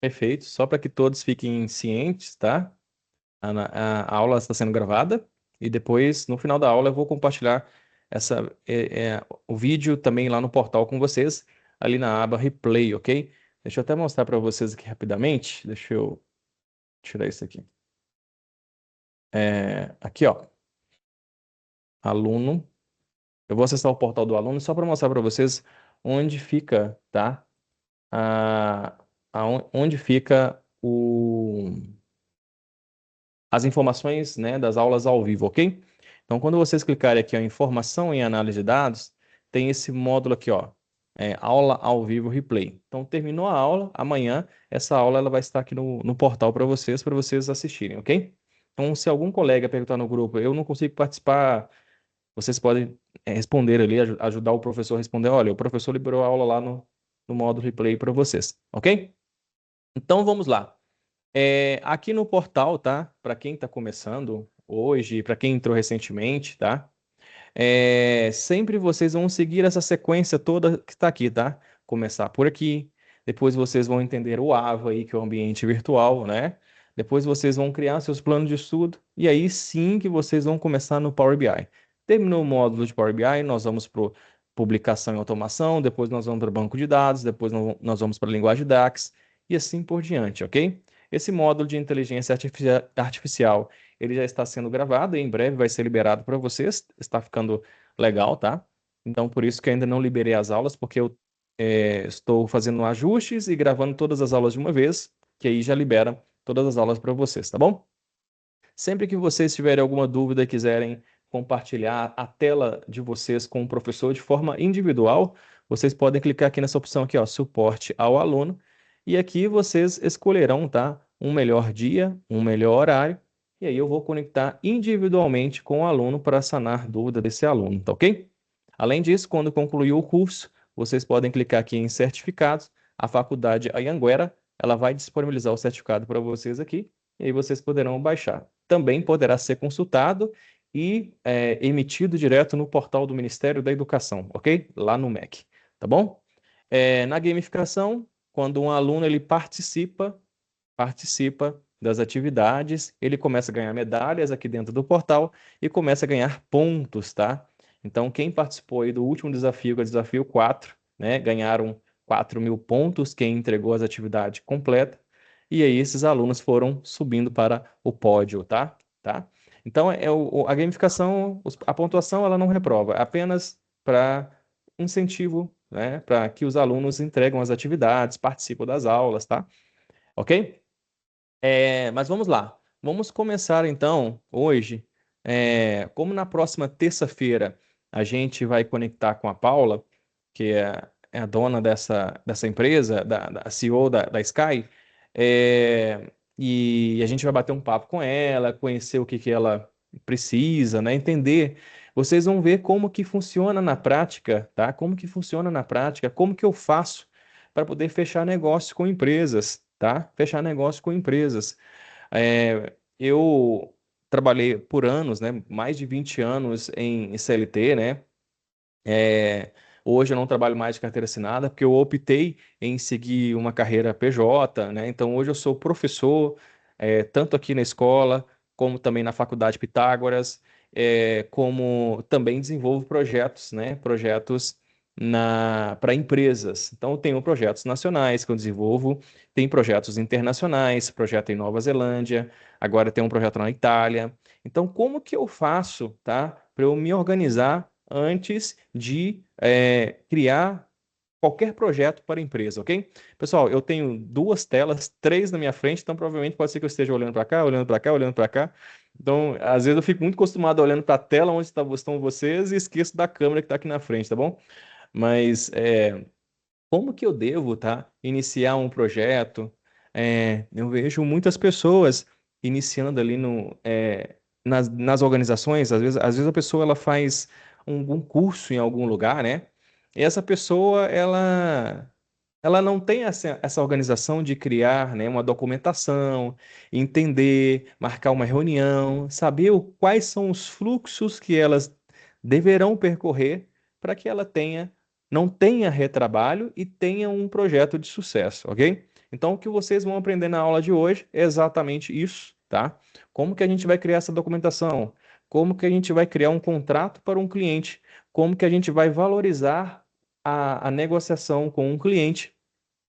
Perfeito. Só para que todos fiquem cientes, tá? A aula está sendo gravada e depois, no final da aula, eu vou compartilhar o vídeo também lá no portal com vocês, ali na aba Replay, ok? Deixa eu até mostrar para vocês aqui rapidamente. Deixa eu tirar isso aqui. Aqui, ó. Aluno. Eu vou acessar o portal do aluno só para mostrar para vocês onde fica, tá? A, onde fica as informações, né, das aulas ao vivo, ok? Então, quando vocês clicarem aqui em Informação em Análise de Dados, tem esse módulo aqui, ó, Aula ao Vivo Replay. Então, terminou a aula, amanhã essa aula ela vai estar aqui no portal para vocês assistirem, ok? Então, se algum colega perguntar no grupo, eu não consigo participar, vocês podem responder ali, ajudar o professor a responder, olha, o professor liberou a aula lá no módulo replay para vocês, ok? Então, vamos lá. Aqui no portal, tá? Para quem está começando hoje, para quem entrou recentemente, tá? Sempre vocês vão seguir essa sequência toda que está aqui, tá? Começar por aqui, depois vocês vão entender o AVA aí, que é o ambiente virtual, né? Depois vocês vão criar seus planos de estudo e aí sim que vocês vão começar no Power BI. Terminou o módulo de Power BI, nós vamos para publicação e automação, depois nós vamos para banco de dados, depois nós vamos para a linguagem DAX e assim por diante, ok? Esse módulo de inteligência artificial ele já está sendo gravado e em breve vai ser liberado para vocês. Está ficando legal, tá? Então, por isso que ainda não liberei as aulas, porque eu estou fazendo ajustes e gravando todas as aulas de uma vez, que aí já libera todas as aulas para vocês, tá bom? Sempre que vocês tiverem alguma dúvida e quiserem compartilhar a tela de vocês com o professor de forma individual, vocês podem clicar aqui nessa opção aqui, ó, suporte ao aluno, e aqui vocês escolherão, tá, um melhor dia, um melhor horário, e aí eu vou conectar individualmente com o aluno para sanar dúvida desse aluno, tá ok? Além disso, quando concluir o curso, vocês podem clicar aqui em certificados, a faculdade Anhanguera, ela vai disponibilizar o certificado para vocês aqui, e aí vocês poderão baixar. Também poderá ser consultado e emitido direto no portal do Ministério da Educação, ok? Lá no MEC, tá bom? Na gamificação, quando um aluno ele participa das atividades, ele começa a ganhar medalhas aqui dentro do portal e começa a ganhar pontos, tá? Então, quem participou aí do último desafio, que é o desafio 4, né, ganharam 4.000 pontos, quem entregou as atividades completas, e aí esses alunos foram subindo para o pódio, tá? Tá? Então, a gamificação, a pontuação, ela não reprova, é apenas para incentivo, né, para que os alunos entregam as atividades, participam das aulas, tá? Ok? Mas vamos lá. Vamos começar então hoje. Como na próxima terça-feira a gente vai conectar com a Paula, que é a dona dessa empresa, da CEO da Sky, e a gente vai bater um papo com ela, conhecer o que que ela precisa, né? Entender. Vocês vão ver como que funciona na prática, tá? Como que funciona na prática, como que eu faço para poder fechar negócio com empresas, tá? Fechar negócio com empresas. Eu trabalhei por anos, né? Mais de 20 anos em CLT, né? É, Hoje eu não trabalho mais de carteira assinada porque eu optei em seguir uma carreira PJ, né? Então hoje eu sou professor, tanto aqui na escola, como também na Faculdade Pitágoras, como também desenvolvo projetos, né? Projetos para empresas. Então eu tenho projetos nacionais que eu desenvolvo, tem projetos internacionais, projeto em Nova Zelândia, agora tem um projeto na Itália. Então como que eu faço, tá? Para eu me organizar antes de criar qualquer projeto para a empresa, ok? Pessoal, eu tenho duas telas, três na minha frente, então provavelmente pode ser que eu esteja olhando para cá, olhando para cá, olhando para cá. Então, às vezes eu fico muito acostumado olhando para a tela onde estão vocês e esqueço da câmera que está aqui na frente, tá bom? Mas como que eu devo, tá, iniciar um projeto? Eu vejo muitas pessoas iniciando ali nas organizações, às vezes a pessoa ela faz um curso em algum lugar, né? E essa pessoa, ela não tem essa organização de criar, né, uma documentação, entender, marcar uma reunião, saber quais são os fluxos que elas deverão percorrer para que ela não tenha retrabalho e tenha um projeto de sucesso, ok? Então, o que vocês vão aprender na aula de hoje é exatamente isso, tá? Como que a gente vai criar essa documentação? Como que a gente vai criar um contrato para um cliente? Como que a gente vai valorizar a negociação com um cliente,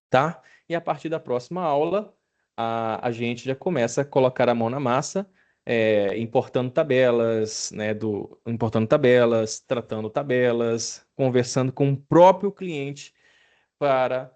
tá? E a partir da próxima aula, a gente já começa a colocar a mão na massa, importando tabelas, né, importando tabelas, tratando tabelas, conversando com o próprio cliente para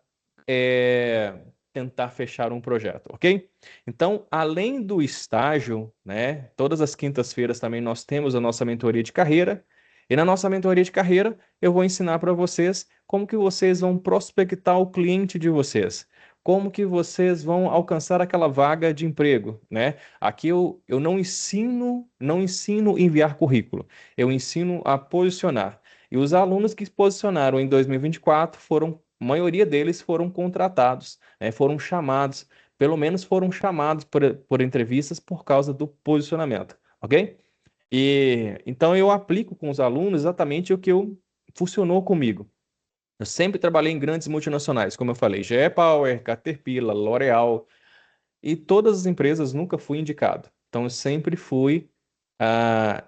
tentar fechar um projeto, ok? Então, além do estágio, né, todas as quintas-feiras também nós temos a nossa mentoria de carreira. E na nossa mentoria de carreira, eu vou ensinar para vocês como que vocês vão prospectar o cliente de vocês. Como que vocês vão alcançar aquela vaga de emprego, né? Aqui eu não ensino enviar currículo, eu ensino a posicionar. E os alunos que se posicionaram em 2024 a maioria deles foram contratados, né, foram chamados, pelo menos foram chamados por entrevistas por causa do posicionamento, ok? E então eu aplico com os alunos exatamente o que funcionou comigo. Eu sempre trabalhei em grandes multinacionais, como eu falei, GE Power, Caterpillar, L'Oréal, e todas as empresas nunca fui indicado. Então eu sempre fui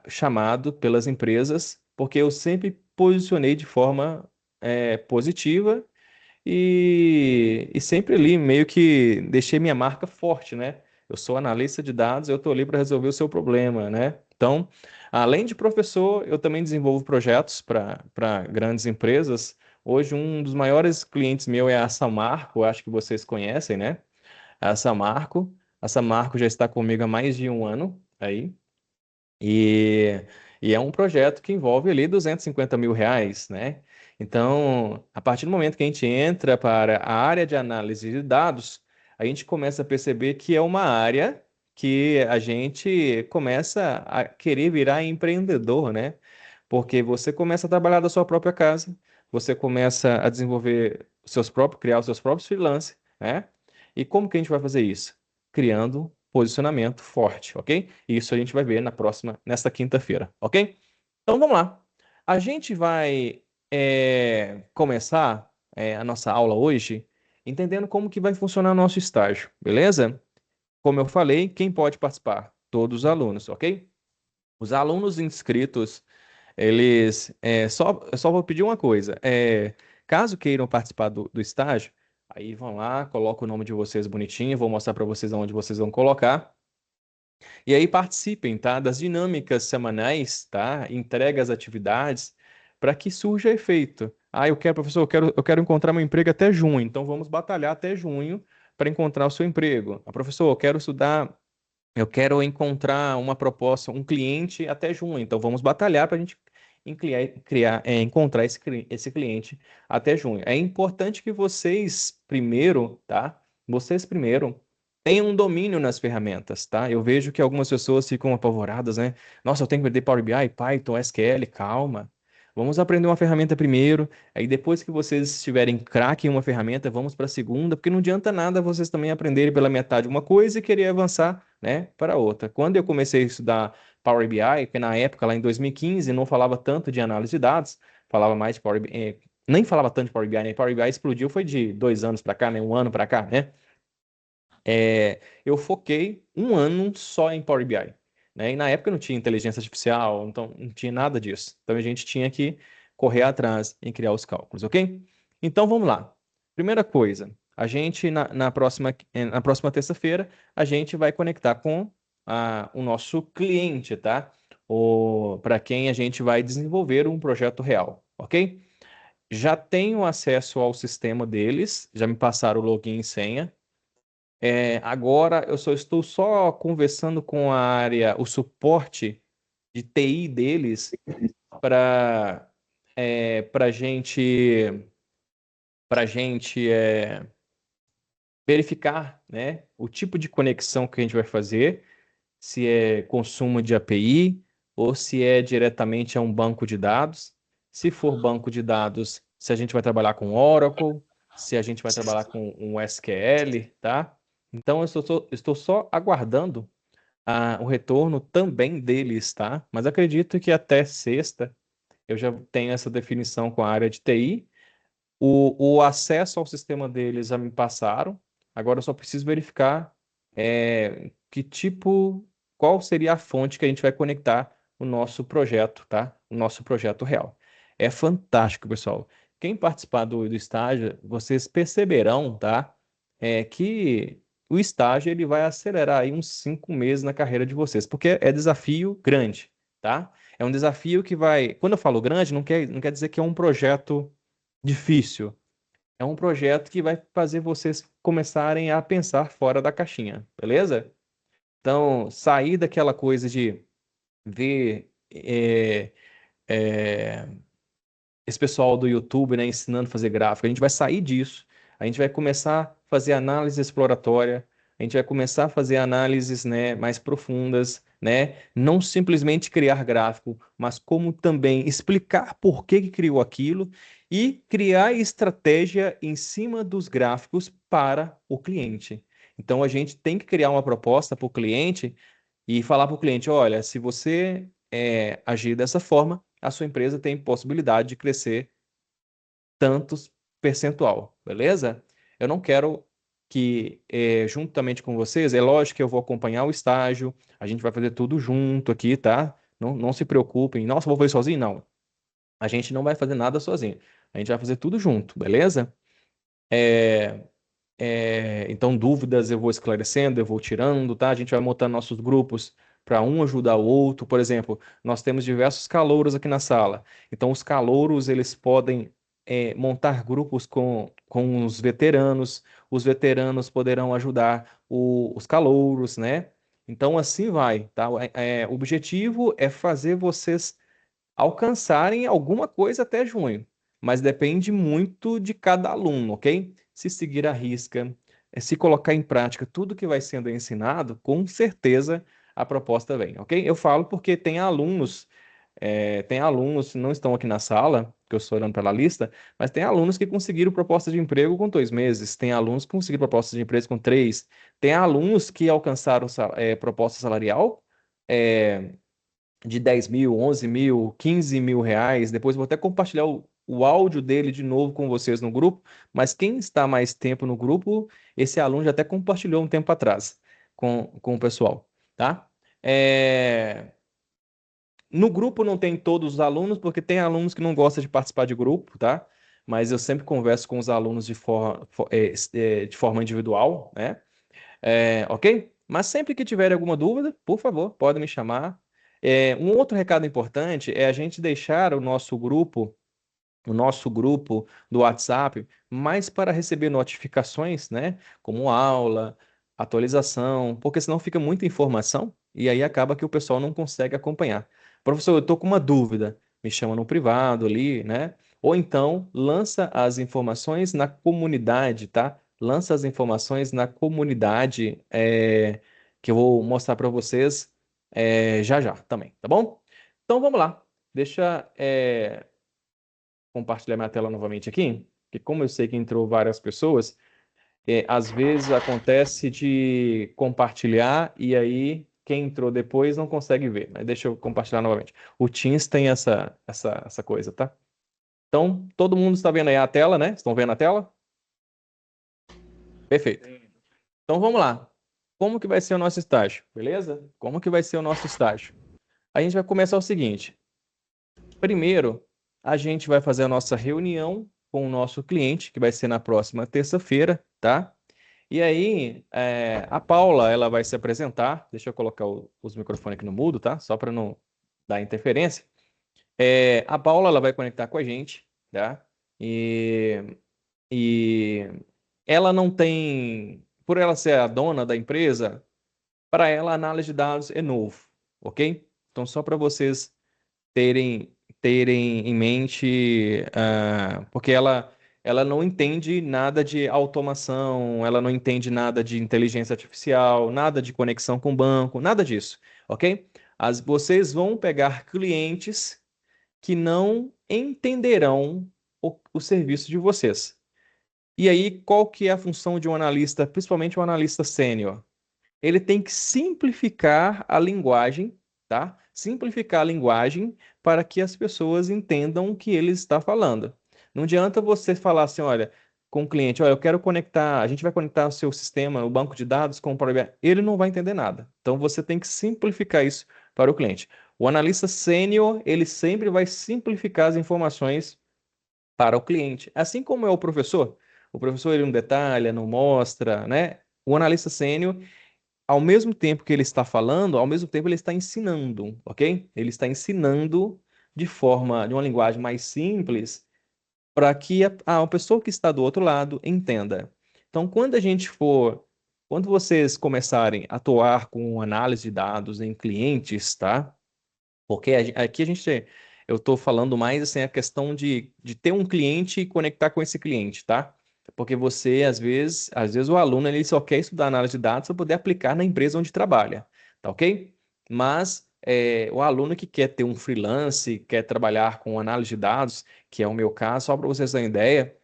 chamado pelas empresas, porque eu sempre posicionei de forma positiva e sempre ali meio que deixei minha marca forte, né? Eu sou analista de dados, eu estou ali para resolver o seu problema, né? Então, além de professor, eu também desenvolvo projetos para grandes empresas. Hoje, um dos maiores clientes meu é a Samarco, acho que vocês conhecem, né? A Samarco. A Samarco já está comigo há mais de um ano aí. E, e é um projeto que envolve ali 250 mil reais, né? Então, a partir do momento que a gente entra para a área de análise de dados, a gente começa a perceber que é uma área que a gente começa a querer virar empreendedor, né? Porque você começa a trabalhar da sua própria casa, você começa a desenvolver criar os seus próprios freelancers, né? E como que a gente vai fazer isso? Criando posicionamento forte, ok? Isso a gente vai ver nesta quinta-feira, ok? Então vamos lá. A gente vai começar a nossa aula hoje entendendo como que vai funcionar o nosso estágio, beleza? Como eu falei, quem pode participar? Todos os alunos, ok? Os alunos inscritos, eles só vou pedir uma coisa. Caso queiram participar do estágio, aí vão lá, coloca o nome de vocês bonitinho, vou mostrar para vocês onde vocês vão colocar. E aí participem, tá, das dinâmicas semanais, tá? Entrega as atividades para que surja efeito. Ah, professor, eu quero encontrar meu emprego até junho, então vamos batalhar até junho para encontrar o seu emprego. Ah, professor, eu quero encontrar uma proposta, um cliente até junho, então vamos batalhar para a gente encontrar esse cliente até junho. É importante que vocês primeiro, tá? Vocês primeiro tenham um domínio nas ferramentas, tá? Eu vejo que algumas pessoas ficam apavoradas, né? Nossa, eu tenho que aprender Power BI, Python, SQL, calma. Vamos aprender uma ferramenta primeiro, aí depois que vocês estiverem craque em uma ferramenta, vamos para a segunda, porque não adianta nada vocês também aprenderem pela metade uma coisa e querer avançar, né, para outra. Quando eu comecei a estudar Power BI, que na época, lá em 2015, não falava tanto de análise de dados, falava mais de Power BI, nem falava tanto de Power BI, né? Power BI explodiu, foi de 2 anos para cá, né? Um ano para cá, né? Eu foquei um ano só em Power BI, né? E na época não tinha inteligência artificial, então não tinha nada disso. Então a gente tinha que correr atrás em criar os cálculos, ok? Então vamos lá. Primeira coisa, a gente na próxima terça-feira a gente vai conectar com o nosso cliente, tá? Para quem a gente vai desenvolver um projeto real, ok? Já tenho acesso ao sistema deles, já me passaram o login e senha. Agora eu estou só conversando com a área, o suporte de TI deles para para gente verificar, né, o tipo de conexão que a gente vai fazer, se é consumo de API ou se é diretamente a um banco de dados. Se for banco de dados, se a gente vai trabalhar com Oracle, se a gente vai trabalhar com um SQL, tá? Então, eu estou só aguardando o retorno também deles, tá? Mas acredito que até sexta eu já tenho essa definição com a área de TI. O acesso ao sistema deles já me passaram. Agora eu só preciso verificar que tipo, qual seria a fonte que a gente vai conectar o nosso projeto, tá? O nosso projeto real. É fantástico, pessoal. Quem participar do estágio, vocês perceberão, tá? Que o estágio ele vai acelerar aí uns 5 meses na carreira de vocês, porque é desafio grande, tá? É um desafio que vai. Quando eu falo grande, não quer dizer que é um projeto difícil. É um projeto que vai fazer vocês começarem a pensar fora da caixinha, beleza? Então, sair daquela coisa de ver é, esse pessoal do YouTube, né, ensinando a fazer gráfico. A gente vai sair disso. A gente vai começar a fazer análise exploratória. A gente vai começar a fazer análises, né, mais profundas, né? Não simplesmente criar gráfico, mas como também explicar por que que criou aquilo e criar estratégia em cima dos gráficos para o cliente. Então a gente tem que criar uma proposta para o cliente e falar para o cliente, olha, se você agir dessa forma, a sua empresa tem possibilidade de crescer tantos percentual, beleza? Eu não quero que, juntamente com vocês, é lógico que eu vou acompanhar o estágio, a gente vai fazer tudo junto aqui, tá? Não se preocupem. Nossa, vou fazer sozinho? Não. A gente não vai fazer nada sozinho. A gente vai fazer tudo junto, beleza? É, então, dúvidas eu vou esclarecendo, eu vou tirando, tá? A gente vai montando nossos grupos para um ajudar o outro. Por exemplo, nós temos diversos calouros aqui na sala. Então, os calouros, eles podem montar grupos com os veteranos poderão ajudar os calouros, né? Então, assim vai, tá? O objetivo é fazer vocês alcançarem alguma coisa até junho, mas depende muito de cada aluno, ok? Se seguir a risca, se colocar em prática tudo que vai sendo ensinado, com certeza a proposta vem, ok? Eu falo porque tem alunos que não estão aqui na sala, que eu estou olhando pela lista, mas tem alunos que conseguiram proposta de emprego com 2 meses, tem alunos que conseguiram proposta de emprego com 3, tem alunos que alcançaram proposta salarial é, de 10 mil, 11 mil, 15 mil reais. Depois vou até compartilhar o áudio dele de novo com vocês no grupo. Mas quem está mais tempo no grupo, esse aluno já até compartilhou um tempo atrás com o pessoal, tá? É, No grupo não tem todos os alunos, porque tem alunos que não gostam de participar de grupo, tá? Mas eu sempre converso com os alunos de forma individual, né? Ok? Mas sempre que tiver alguma dúvida, por favor, pode me chamar. Um outro recado importante é a gente deixar o nosso grupo do WhatsApp mais para receber notificações, né? Como aula, atualização, porque senão fica muita informação e aí acaba que o pessoal não consegue acompanhar. Professor, eu estou com uma dúvida, me chama no privado ali, né? Ou então lança as informações na comunidade, tá? Lança as informações na comunidade, que eu vou mostrar para vocês já já também, tá bom? Então vamos lá. Deixa compartilhar minha tela novamente aqui, que como eu sei que entrou várias pessoas, às vezes acontece de compartilhar e aí quem entrou depois não consegue ver. Mas deixa eu compartilhar novamente. O Teams tem essa coisa, tá? Então, todo mundo está vendo aí a tela, né? Estão vendo a tela? Perfeito. Então vamos lá. Como que vai ser o nosso estágio? Beleza? Como que vai ser o nosso estágio? A gente vai começar o seguinte. Primeiro, a gente vai fazer a nossa reunião com o nosso cliente, que vai ser na próxima terça-feira, tá? E aí, a Paula, ela vai se apresentar. Deixa eu colocar os microfones aqui no mudo, tá? Só para não dar interferência. A Paula, ela vai conectar com a gente, tá? E ela não tem, por ela ser a dona da empresa, para ela a análise de dados é novo, ok? Então, só para vocês terem em mente, porque ela não entende nada de automação, ela não entende nada de inteligência artificial, nada de conexão com banco, nada disso, ok? Vocês vão pegar clientes que não entenderão o serviço de vocês. E aí, qual que é a função de um analista, principalmente um analista sênior? Ele tem que simplificar a linguagem, tá? Simplificar a linguagem para que as pessoas entendam o que ele está falando. Não adianta você falar assim, olha, com o cliente, olha, eu quero conectar, a gente vai conectar o seu sistema, o banco de dados com o Power BI, ele não vai entender nada. Então você tem que simplificar isso para o cliente. O analista sênior, ele sempre vai simplificar as informações para o cliente, assim como é o professor. O professor ele não detalha, não mostra, né? O analista sênior, ao mesmo tempo que ele está falando, ao mesmo tempo ele está ensinando, ok? Ele está ensinando de uma linguagem mais simples para que a pessoa que está do outro lado entenda. Então, quando vocês começarem a atuar com análise de dados em clientes, tá? Porque aqui eu estou falando mais assim a questão de ter um cliente e conectar com esse cliente, tá? Porque você, às vezes o aluno ele só quer estudar análise de dados para poder aplicar na empresa onde trabalha, tá ok? Mas o aluno que quer ter um freelance, quer trabalhar com análise de dados, que é o meu caso, só para vocês terem ideia,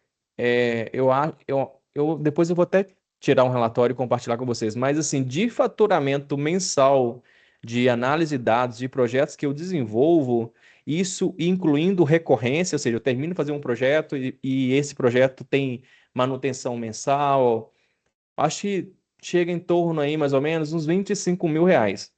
depois eu vou até tirar um relatório e compartilhar com vocês, mas assim, de faturamento mensal de análise de dados, de projetos que eu desenvolvo, isso incluindo recorrência, ou seja, eu termino de fazer um projeto e esse projeto tem manutenção mensal, acho que chega em torno aí mais ou menos uns R$ 25.000.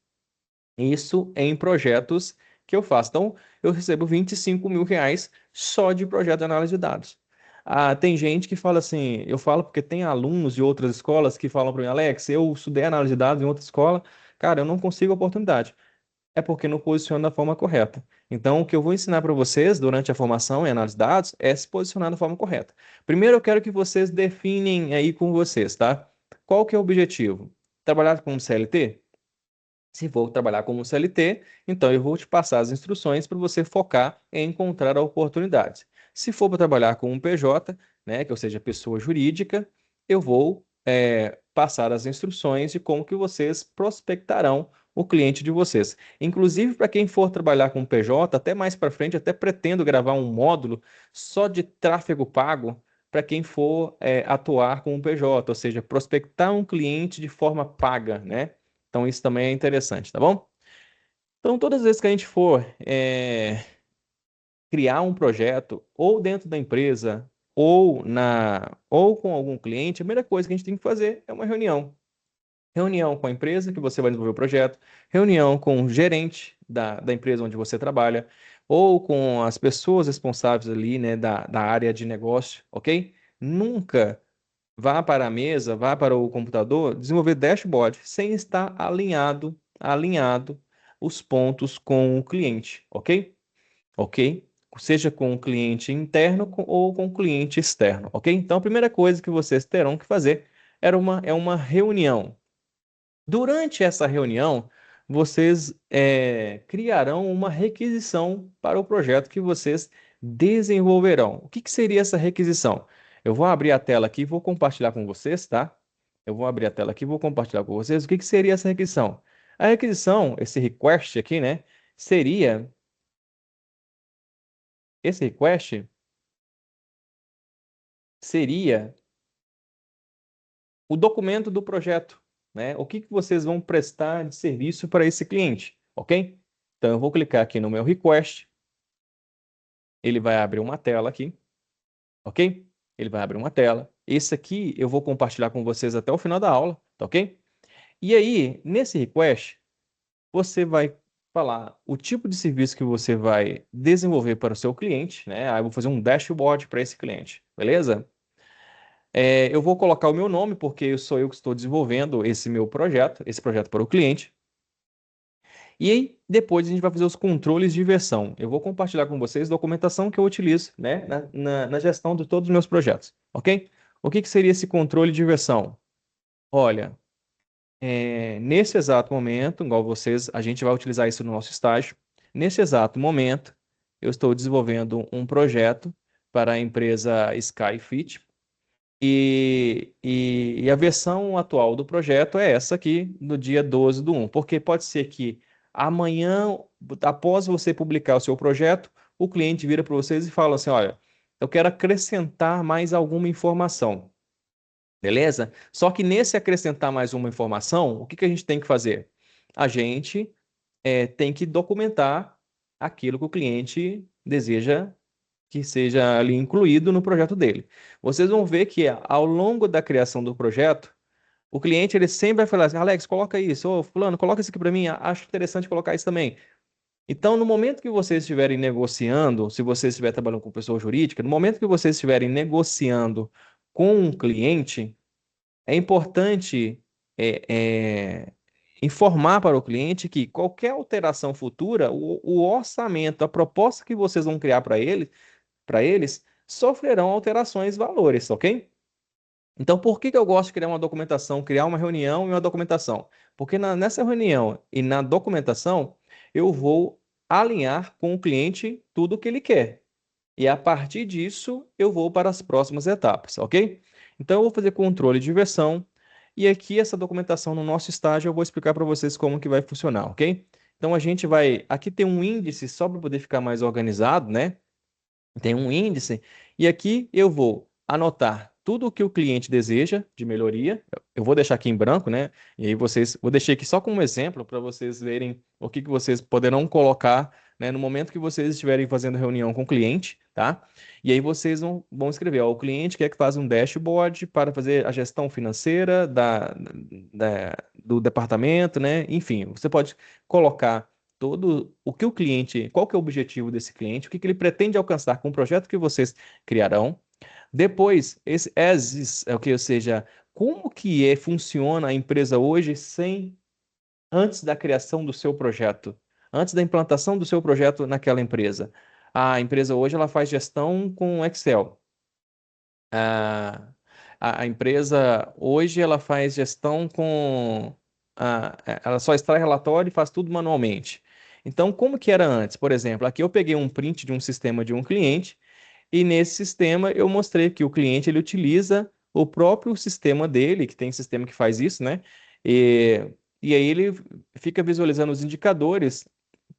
Isso em projetos que eu faço. Então, eu recebo R$ 25.000 só de projeto de análise de dados. Ah, tem gente que fala assim, eu falo porque tem alunos de outras escolas que falam para mim, Alex, eu estudei análise de dados em outra escola, cara, eu não consigo oportunidade. É porque não posiciona da forma correta. Então, o que eu vou ensinar para vocês durante a formação em análise de dados é se posicionar da forma correta. Primeiro, eu quero que vocês definem aí com vocês, tá? Qual que é o objetivo? Trabalhar como CLT? Se for trabalhar como CLT, então eu vou te passar as instruções para você focar em encontrar oportunidades. Se for para trabalhar com um PJ, né, que ou seja, pessoa jurídica, eu vou passar as instruções de como que vocês prospectarão o cliente de vocês. Inclusive, para quem for trabalhar com PJ, até mais para frente, até pretendo gravar um módulo só de tráfego pago para quem for atuar com um PJ, ou seja, prospectar um cliente de forma paga, né? Então, isso também é interessante, tá bom? Então, todas as vezes que a gente for criar um projeto, ou dentro da empresa, ou com algum cliente, a primeira coisa que a gente tem que fazer é uma reunião. Reunião com a empresa que você vai desenvolver o projeto, reunião com o gerente da empresa onde você trabalha, ou com as pessoas responsáveis ali, né, da área de negócio, ok? Nunca vá para a mesa, vá para o computador, desenvolver dashboard sem estar alinhado os pontos com o cliente, ok? Ok? Seja com o cliente interno ou com o cliente externo, ok? Então, a primeira coisa que vocês terão que fazer é uma reunião. Durante essa reunião, vocês criarão uma requisição para o projeto que vocês desenvolverão. O que seria essa requisição? Eu vou abrir a tela aqui e vou compartilhar com vocês, tá? Eu vou abrir a tela aqui e vou compartilhar com vocês o que seria essa requisição. A requisição, esse request aqui, né? Seria, esse request seria o documento do projeto, né? O que vocês vão prestar de serviço para esse cliente, ok? Então, eu vou clicar aqui no meu request, ele vai abrir uma tela aqui, ok? Ele vai abrir uma tela. Esse aqui eu vou compartilhar com vocês até o final da aula, tá ok? E aí, nesse request, você vai falar o tipo de serviço que você vai desenvolver para o seu cliente, né? Aí eu vou fazer um dashboard para esse cliente, beleza? Eu vou colocar o meu nome, porque sou eu que estou desenvolvendo esse projeto para o cliente. E aí, depois a gente vai fazer os controles de versão. Eu vou compartilhar com vocês a documentação que eu utilizo, né, na gestão de todos os meus projetos, ok? O que seria esse controle de versão? Olha, nesse exato momento, igual vocês, a gente vai utilizar isso no nosso estágio. Nesse exato momento, eu estou desenvolvendo um projeto para a empresa Skyfit, e a versão atual do projeto é essa aqui, do dia 12/1, porque pode ser que amanhã, após você publicar o seu projeto, o cliente vira para vocês e fala assim, olha, eu quero acrescentar mais alguma informação, beleza? Só que nesse acrescentar mais uma informação, o que a gente tem que fazer? A gente tem que documentar aquilo que o cliente deseja que seja ali incluído no projeto dele. Vocês vão ver que ao longo da criação do projeto, o cliente ele sempre vai falar assim, Alex, coloca isso, ô fulano, coloca isso aqui para mim, acho interessante colocar isso também. Então, no momento que vocês estiverem negociando, se você estiver trabalhando com pessoa jurídica, no momento que vocês estiverem negociando com um cliente, é importante informar para o cliente que qualquer alteração futura, o orçamento, a proposta que vocês vão criar para eles, sofrerão alterações valores, ok? Então, por que que eu gosto de criar uma documentação, criar uma reunião e uma documentação? Porque nessa reunião e na documentação, eu vou alinhar com o cliente tudo o que ele quer. E a partir disso, eu vou para as próximas etapas, ok? Então, eu vou fazer controle de versão. E aqui, essa documentação no nosso estágio, eu vou explicar para vocês como que vai funcionar, ok? Então, a gente vai... Aqui tem um índice só para poder ficar mais organizado, né? Tem um índice, e aqui eu vou anotar tudo o que o cliente deseja de melhoria. Eu vou deixar aqui em branco, né? E aí vocês, vou deixar aqui só como exemplo para vocês verem o que vocês poderão colocar, né, no momento que vocês estiverem fazendo reunião com o cliente, tá? E aí vocês vão escrever, ó, o cliente quer que faça um dashboard para fazer a gestão financeira do departamento, né? Enfim, você pode colocar todo o que o cliente, qual que é o objetivo desse cliente, o que que ele pretende alcançar com o projeto que vocês criarão. Depois, esse as is, é o que, ou seja, como que funciona a empresa hoje sem antes da criação do seu projeto, antes da implantação do seu projeto naquela empresa. A empresa hoje ela faz gestão com Excel. A, a empresa hoje ela faz gestão com ela só extrai relatório e faz tudo manualmente. Então, como que era antes? Por exemplo, aqui eu peguei um print de um sistema de um cliente e nesse sistema eu mostrei que o cliente ele utiliza o próprio sistema dele, que tem sistema que faz isso, né? E, e aí ele fica visualizando os indicadores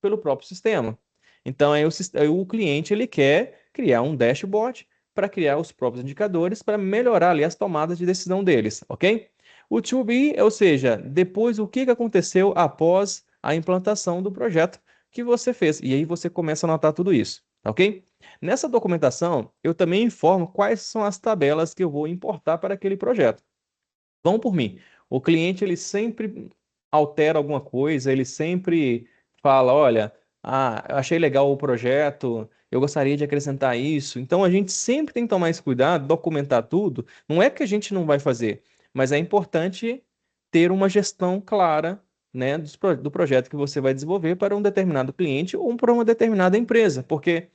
pelo próprio sistema. Então, aí o cliente ele quer criar um dashboard para criar os próprios indicadores para melhorar ali as tomadas de decisão deles, ok? O to be, ou seja, depois o que que aconteceu após a implantação do projeto que você fez. E aí você começa a anotar tudo isso, ok? Nessa documentação, eu também informo quais são as tabelas que eu vou importar para aquele projeto. Vão por mim. O cliente ele sempre altera alguma coisa, ele sempre fala, olha, eu achei legal o projeto, eu gostaria de acrescentar isso. Então a gente sempre tem que tomar esse cuidado, documentar tudo. Não é que a gente não vai fazer, mas é importante ter uma gestão clara, né, do projeto que você vai desenvolver para um determinado cliente ou para uma determinada empresa, porque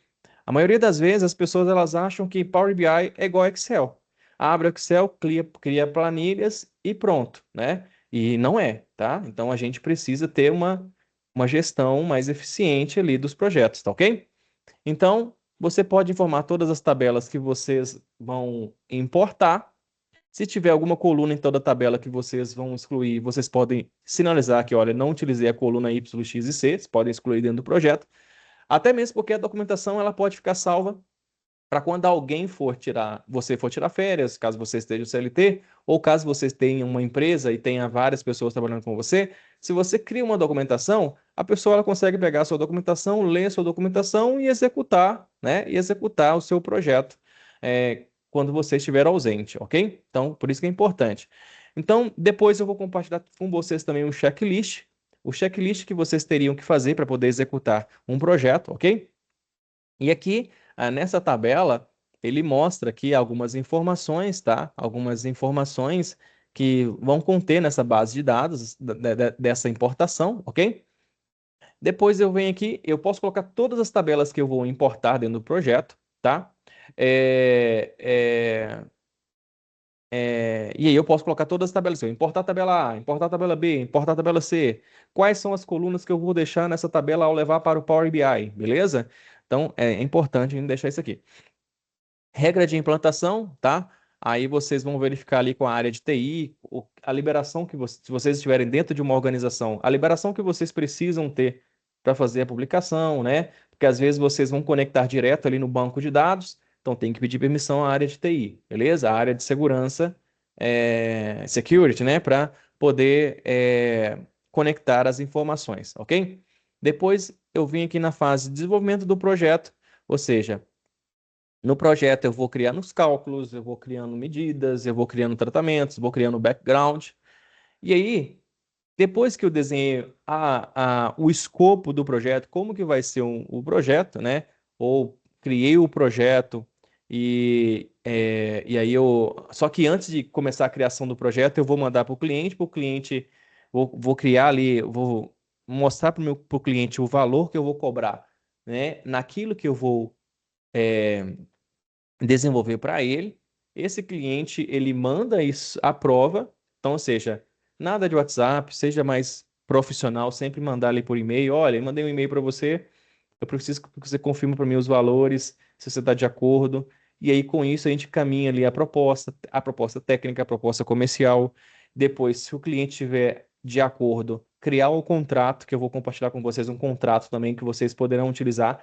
a maioria das vezes as pessoas elas acham que Power BI é igual a Excel. Abre o Excel, cria planilhas e pronto, né? E não é, tá? Então a gente precisa ter uma gestão mais eficiente ali dos projetos, tá ok? Então você pode informar todas as tabelas que vocês vão importar. Se tiver alguma coluna em toda a tabela que vocês vão excluir, vocês podem sinalizar que, olha, não utilizei a coluna Y, X e C, vocês podem excluir dentro do projeto. Até mesmo porque a documentação ela pode ficar salva para quando alguém for tirar, você for tirar férias, caso você esteja no CLT, ou caso você tenha uma empresa e tenha várias pessoas trabalhando com você, se você cria uma documentação, a pessoa ela consegue pegar a sua documentação, ler a sua documentação e executar, né? E executar o seu projeto quando você estiver ausente, ok? Então, por isso que é importante. Então, depois eu vou compartilhar com vocês também um checklist, o checklist que vocês teriam que fazer para poder executar um projeto, ok? E aqui, nessa tabela, ele mostra aqui algumas informações, tá? Algumas informações que vão conter nessa base de dados dessa importação, ok? Depois eu venho aqui, eu posso colocar todas as tabelas que eu vou importar dentro do projeto, tá? É, é, e aí eu posso colocar todas as tabelas, assim, importar a tabela A, importar a tabela B, importar a tabela C. Quais são as colunas que eu vou deixar nessa tabela ao levar para o Power BI, beleza? Então é importante a gente deixar isso aqui. Regra de implantação, tá? Aí vocês vão verificar ali com a área de TI, a liberação que se vocês estiverem dentro de uma organização, a liberação que vocês precisam ter para fazer a publicação, né? Porque às vezes vocês vão conectar direto ali no banco de dados, então tem que pedir permissão à área de TI, beleza? A área de segurança, security, né? Para poder conectar as informações, ok? Depois eu vim aqui na fase de desenvolvimento do projeto, ou seja, No projeto eu vou criando os cálculos, eu vou criando medidas, eu vou criando tratamentos, vou criando background. E aí, depois que eu desenhei o escopo do projeto, como que vai ser o projeto, né? Ou criei o projeto e aí eu... Só que antes de começar a criação do projeto, eu vou mandar para o cliente vou criar ali, vou mostrar para o cliente o valor que eu vou cobrar, né? Naquilo que eu vou desenvolver para ele. Esse cliente, ele manda isso, a prova, então, ou seja, nada de WhatsApp, seja mais profissional, sempre mandar ali por e-mail, olha, eu mandei um e-mail para você, eu preciso que você confirme para mim os valores, se você está de acordo, e aí com isso a gente caminha ali a proposta técnica, a proposta comercial. Depois, se o cliente estiver de acordo, criar um contrato, que eu vou compartilhar com vocês um contrato também que vocês poderão utilizar.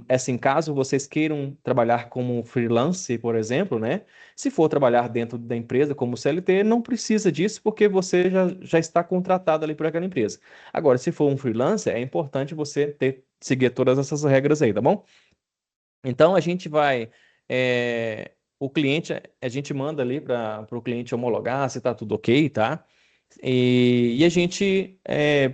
Assim, caso vocês queiram trabalhar como freelance, por exemplo, né? Se for trabalhar dentro da empresa como CLT, não precisa disso, porque você já está contratado ali por aquela empresa. Agora, se for um freelancer, é importante você seguir todas essas regras aí, tá bom? Então, a gente vai. O cliente, a gente manda ali para o cliente homologar se está tudo ok, tá? E a gente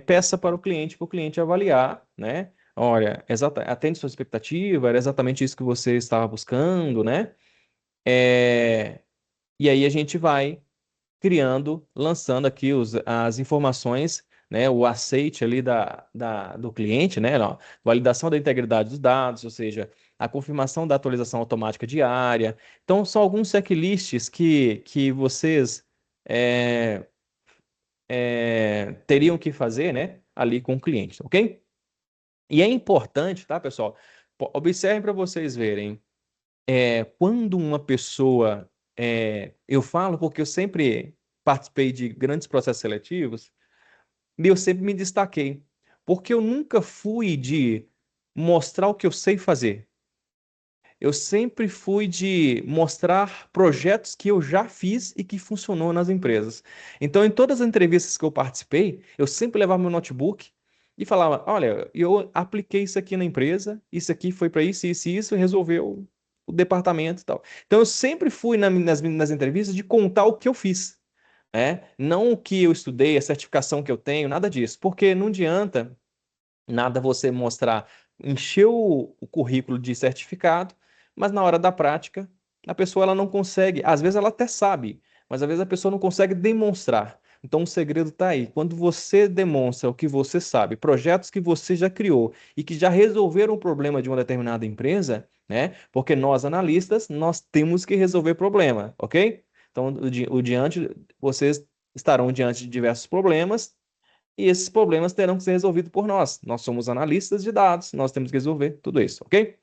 peça para o cliente avaliar, né? Olha, atende sua expectativa, era exatamente isso que você estava buscando, né? É, e aí a gente vai criando, lançando aqui as informações, né, o aceite ali do cliente, né, ó, validação da integridade dos dados, ou seja, a confirmação da atualização automática diária. Então, são alguns checklists que vocês é, teriam que fazer, né, ali com o cliente, ok? E é importante, tá, pessoal? Observem para vocês verem, quando uma pessoa, eu falo porque eu sempre participei de grandes processos seletivos, e eu sempre me destaquei, porque eu nunca fui de mostrar o que eu sei fazer. Eu sempre fui de mostrar projetos que eu já fiz e que funcionou nas empresas. Então, em todas as entrevistas que eu participei, eu sempre levava meu notebook e falava: olha, eu apliquei isso aqui na empresa, isso aqui foi para isso, isso e isso, e resolveu o departamento e tal. Então, eu sempre fui nas entrevistas de contar o que eu fiz, né? Não o que eu estudei, a certificação que eu tenho, nada disso, porque não adianta nada você mostrar, encher o currículo de certificado, mas na hora da prática, a pessoa ela não consegue, às vezes ela até sabe, mas às vezes a pessoa não consegue demonstrar. Então o segredo está aí. Quando você demonstra o que você sabe, projetos que você já criou e que já resolveram o problema de uma determinada empresa, né? Porque nós analistas, nós temos que resolver problema, ok? Então, vocês estarão diante de diversos problemas e esses problemas terão que ser resolvidos por nós. Nós somos analistas de dados, nós temos que resolver tudo isso, ok?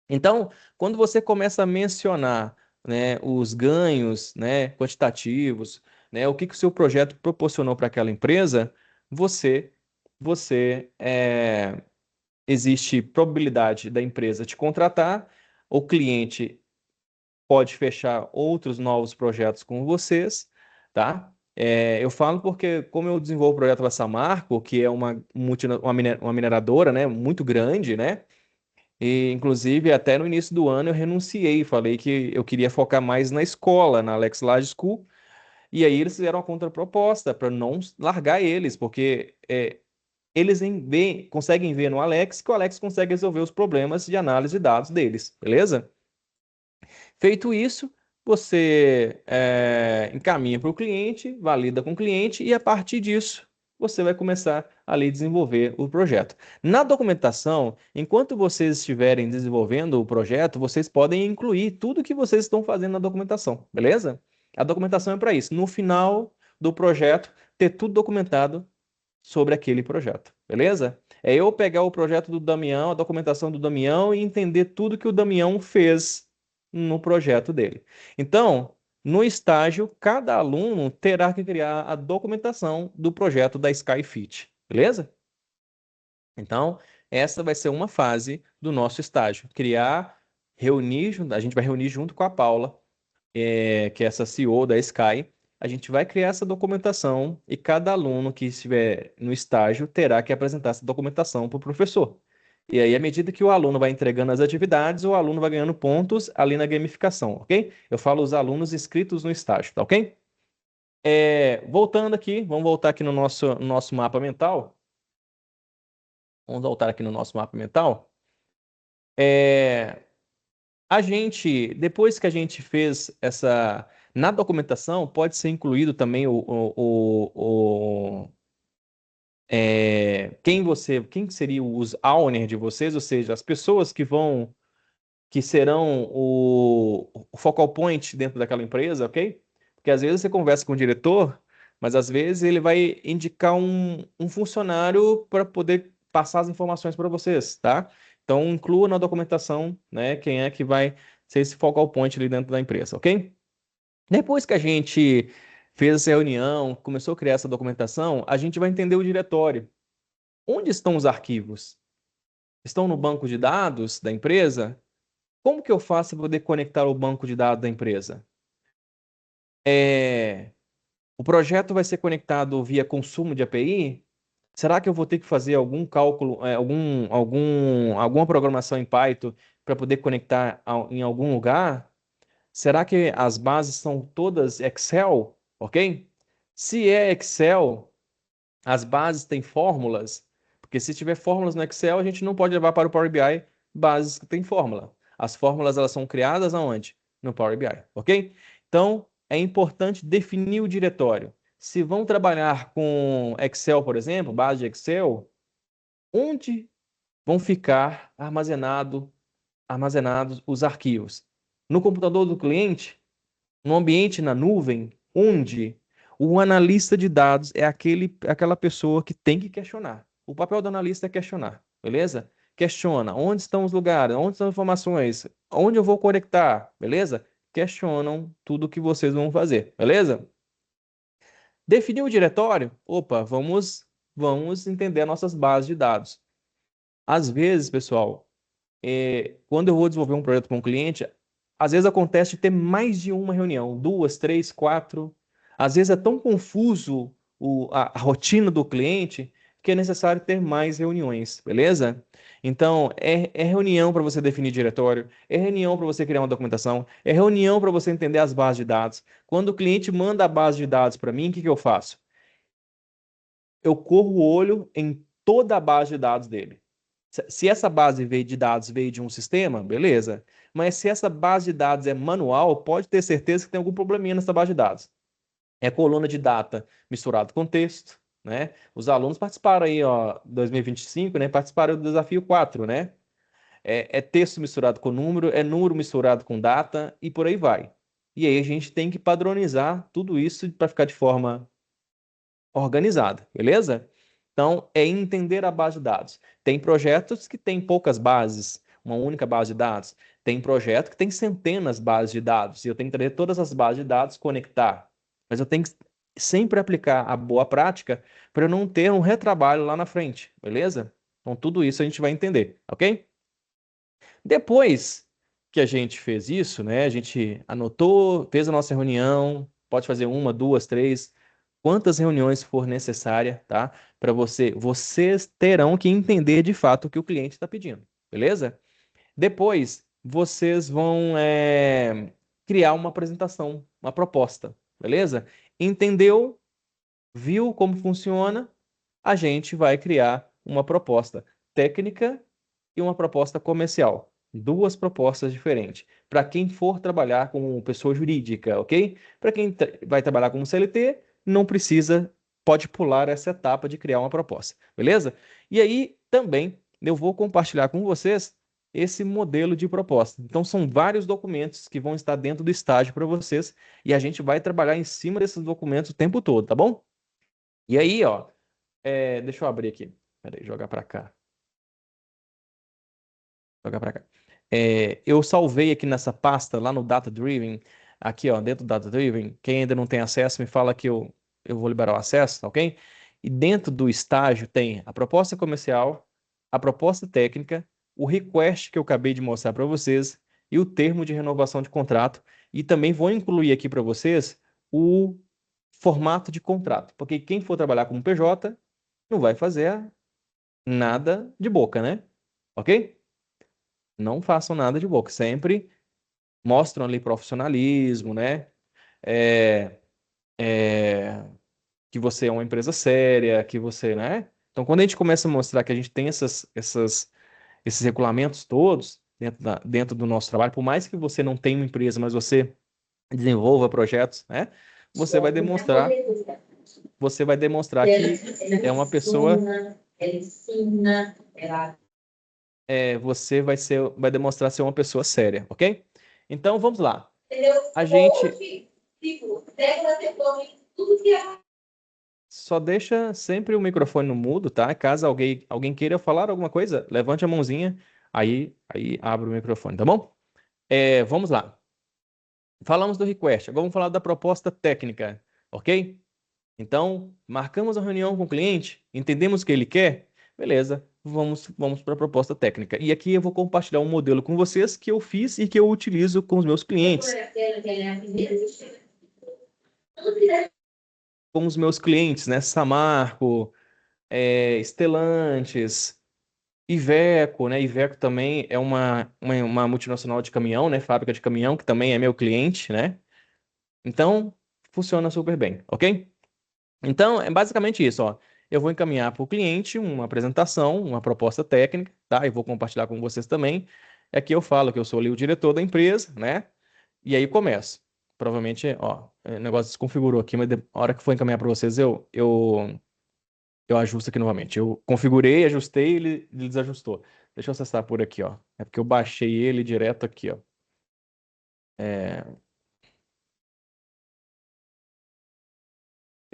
Então, quando você começa a mencionar, né, os ganhos, né, quantitativos, né, o que que o seu projeto proporcionou para aquela empresa, você, existe probabilidade da empresa te contratar, o cliente pode fechar outros novos projetos com vocês, tá? Eu falo porque, como eu desenvolvo o projeto da Samarco, que é uma mineradora, né, muito grande, né? E, inclusive, até no início do ano eu renunciei, falei que eu queria focar mais na escola, na Alex Laje School, e aí eles fizeram uma contraproposta para não largar eles, porque eles conseguem ver no Alex que o Alex consegue resolver os problemas de análise de dados deles, beleza? Feito isso, você encaminha para o cliente, valida com o cliente e a partir disso você vai começar ali a desenvolver o projeto. Na documentação, enquanto vocês estiverem desenvolvendo o projeto, vocês podem incluir tudo que vocês estão fazendo na documentação, beleza? A documentação é para isso. No final do projeto, ter tudo documentado sobre aquele projeto, beleza? É eu pegar o projeto do Damião, a documentação do Damião e entender tudo que o Damião fez no projeto dele. Então, no estágio, cada aluno terá que criar a documentação do projeto da Skyfit, beleza? Então, essa vai ser uma fase do nosso estágio. A gente vai reunir junto com a Paula, que é essa CEO da Sky. A gente vai criar essa documentação e cada aluno que estiver no estágio terá que apresentar essa documentação para o professor. E aí, à medida que o aluno vai entregando as atividades, o aluno vai ganhando pontos ali na gamificação, ok? Eu falo os alunos inscritos no estágio, tá ok? Voltando aqui, vamos voltar aqui no nosso mapa mental. Vamos voltar aqui no nosso mapa mental. A gente, depois que a gente fez essa. Na documentação, pode ser incluído também quem seria os owner de vocês, ou seja, as pessoas que serão o focal point dentro daquela empresa, ok? Porque às vezes você conversa com o diretor, mas às vezes ele vai indicar um funcionário para poder passar as informações para vocês, tá? Então inclua na documentação, né, quem é que vai ser esse focal point ali dentro da empresa, ok? Depois que a gente fez essa reunião, começou a criar essa documentação, a gente vai entender o diretório. Onde estão os arquivos? Estão no banco de dados da empresa? Como que eu faço para poder conectar o banco de dados da empresa? É, o projeto vai ser conectado via consumo de API? Será que eu vou ter que fazer algum cálculo, alguma programação em Python para poder conectar em algum lugar? Será que as bases são todas Excel? Ok? Se é Excel, as bases têm fórmulas, porque se tiver fórmulas no Excel, a gente não pode levar para o Power BI bases que têm fórmula. As fórmulas elas são criadas aonde? No Power BI, ok? Então, é importante definir o diretório. Se vão trabalhar com Excel, por exemplo, base de Excel, onde vão ficar armazenados os arquivos? No computador do cliente? No ambiente na nuvem, onde o analista de dados é aquela pessoa que tem que questionar. O papel do analista é questionar, beleza? Questiona onde estão os lugares, onde estão as informações, onde eu vou conectar, beleza? Questionam tudo que vocês vão fazer, beleza? Definiu o diretório? Opa, vamos entender nossas bases de dados. Às vezes, pessoal, quando eu vou desenvolver um projeto com um cliente, às vezes acontece de ter mais de uma reunião, duas, três, quatro. Às vezes é tão confuso a rotina do cliente que é necessário ter mais reuniões, beleza? Então, é reunião para você definir diretório, é reunião para você criar uma documentação, é reunião para você entender as bases de dados. Quando o cliente manda a base de dados para mim, o que que eu faço? Eu corro o olho em toda a base de dados dele. Se essa base de dados veio de um sistema, beleza. Mas se essa base de dados é manual, pode ter certeza que tem algum probleminha nessa base de dados. É coluna de data misturado com texto, né? Os alunos participaram aí, ó, 2025, né? Participaram do desafio 4, né? É texto misturado com número, é número misturado com data e por aí vai. E aí a gente tem que padronizar tudo isso para ficar de forma organizada, beleza? Então, é entender a base de dados. Tem projetos que têm poucas bases, uma única base de dados. Tem projeto que tem centenas de bases de dados, e eu tenho que trazer todas as bases de dados, conectar. Mas eu tenho que sempre aplicar a boa prática para eu não ter um retrabalho lá na frente, beleza? Então, tudo isso a gente vai entender, ok? Depois que a gente fez isso, né? A gente anotou, fez a nossa reunião, pode fazer uma, duas, três, quantas reuniões for necessária, tá? Para vocês terão que entender de fato o que o cliente está pedindo, beleza? Depois, vocês vão criar uma apresentação, uma proposta, beleza? Entendeu? Viu como funciona? A gente vai criar uma proposta técnica e uma proposta comercial. Duas propostas diferentes. Para quem for trabalhar com pessoa jurídica, ok? Para quem vai trabalhar como CLT, não precisa, pode pular essa etapa de criar uma proposta, beleza? E aí também eu vou compartilhar com vocês esse modelo de proposta. Então, são vários documentos que vão estar dentro do estágio para vocês e a gente vai trabalhar em cima desses documentos o tempo todo, tá bom? E aí, ó, deixa eu abrir aqui. Peraí, jogar para cá. Jogar para cá. Eu salvei aqui nessa pasta, lá no Data Driven, aqui, ó, dentro do Data Driven. Quem ainda não tem acesso, me fala que eu vou liberar o acesso, tá ok? E dentro do estágio tem a proposta comercial, a proposta técnica, o request que eu acabei de mostrar para vocês e o termo de renovação de contrato. E também vou incluir aqui para vocês o formato de contrato, porque quem for trabalhar como PJ não vai fazer nada de boca, né? ok? Não façam nada de boca, sempre mostram ali profissionalismo, né? É, é, que você é uma empresa séria, que você, né? Então, quando a gente começa a mostrar que a gente tem esses regulamentos todos dentro do nosso trabalho, por mais que você não tenha uma empresa, mas você desenvolva projetos, né? Você vai demonstrar, você vai demonstrar que é uma pessoa, você vai demonstrar ser uma pessoa séria, ok? Então, vamos lá. A gente só deixa sempre o microfone no mudo, tá? Caso alguém queira falar alguma coisa, levante a mãozinha, aí abre o microfone, tá bom? Vamos lá. Falamos do request, agora vamos falar da proposta técnica, ok? Então, marcamos a reunião com o cliente, entendemos o que ele quer, beleza, vamos para a proposta técnica. E aqui eu vou compartilhar um modelo com vocês que eu fiz e que eu utilizo com os meus clientes. Com os meus clientes, né? Samarco, Stellantis, Iveco, né? Iveco também é uma multinacional de caminhão, né? Fábrica de caminhão, que também é meu cliente, né? Então, funciona super bem, ok? Então, é basicamente isso, ó. Eu vou encaminhar para o cliente uma apresentação, uma proposta técnica, tá? Eu vou compartilhar com vocês também. Aqui eu falo que eu sou ali o diretor da empresa, né? E aí começo. Provavelmente, ó, o negócio desconfigurou aqui, mas a hora que for encaminhar para vocês, eu ajusto aqui novamente. Eu configurei, ajustei, ele desajustou. Deixa eu acessar por aqui, ó. É porque eu baixei ele direto aqui, ó. É,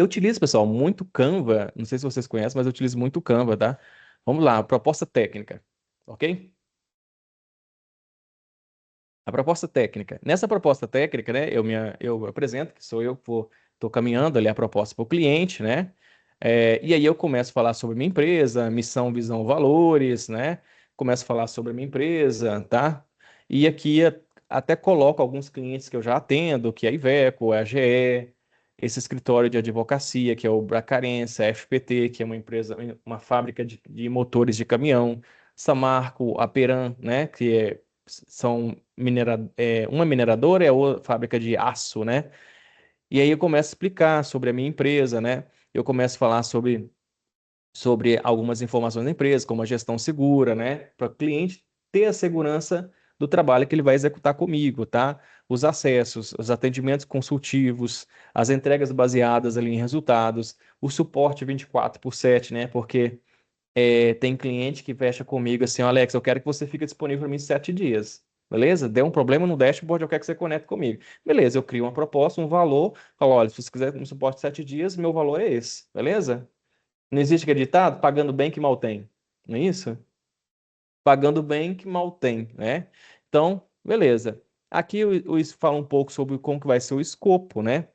Eu utilizo, pessoal, muito Canva. Não sei se vocês conhecem, mas eu utilizo muito o Canva, tá? Vamos lá, proposta técnica, ok? A proposta técnica. Nessa proposta técnica, né, eu apresento que sou eu que estou caminhando ali a proposta para o cliente, né? E aí eu começo a falar sobre a minha empresa, missão, visão, valores, né? Começo a falar sobre a minha empresa, tá? E aqui até coloco alguns clientes que eu já atendo, que é a Iveco, é a GE, esse escritório de advocacia, que é o Bracarense, a FPT, que é uma empresa, uma fábrica de motores de caminhão, Samarco, a Peram, né? São uma mineradora e a outra fábrica de aço, né? E aí eu começo a explicar sobre a minha empresa, né? Eu começo a falar sobre algumas informações da empresa, como a gestão segura, né? Para o cliente ter a segurança do trabalho que ele vai executar comigo, tá? Os acessos, os atendimentos consultivos, as entregas baseadas ali em resultados, o suporte 24/7, né? Porque tem cliente que fecha comigo assim, Alex, eu quero que você fique disponível para mim em 7 dias. Beleza? Deu um problema no dashboard, eu quero que você conecte comigo. Beleza, eu crio uma proposta, um valor, falo, olha, se você quiser um suporte de 7 dias, meu valor é esse. Beleza? Não existe aquele ditado? Pagando bem que mal tem. Não é isso? Pagando bem que mal tem, né? Então, beleza. Aqui eu falo um pouco sobre como que vai ser o escopo, né?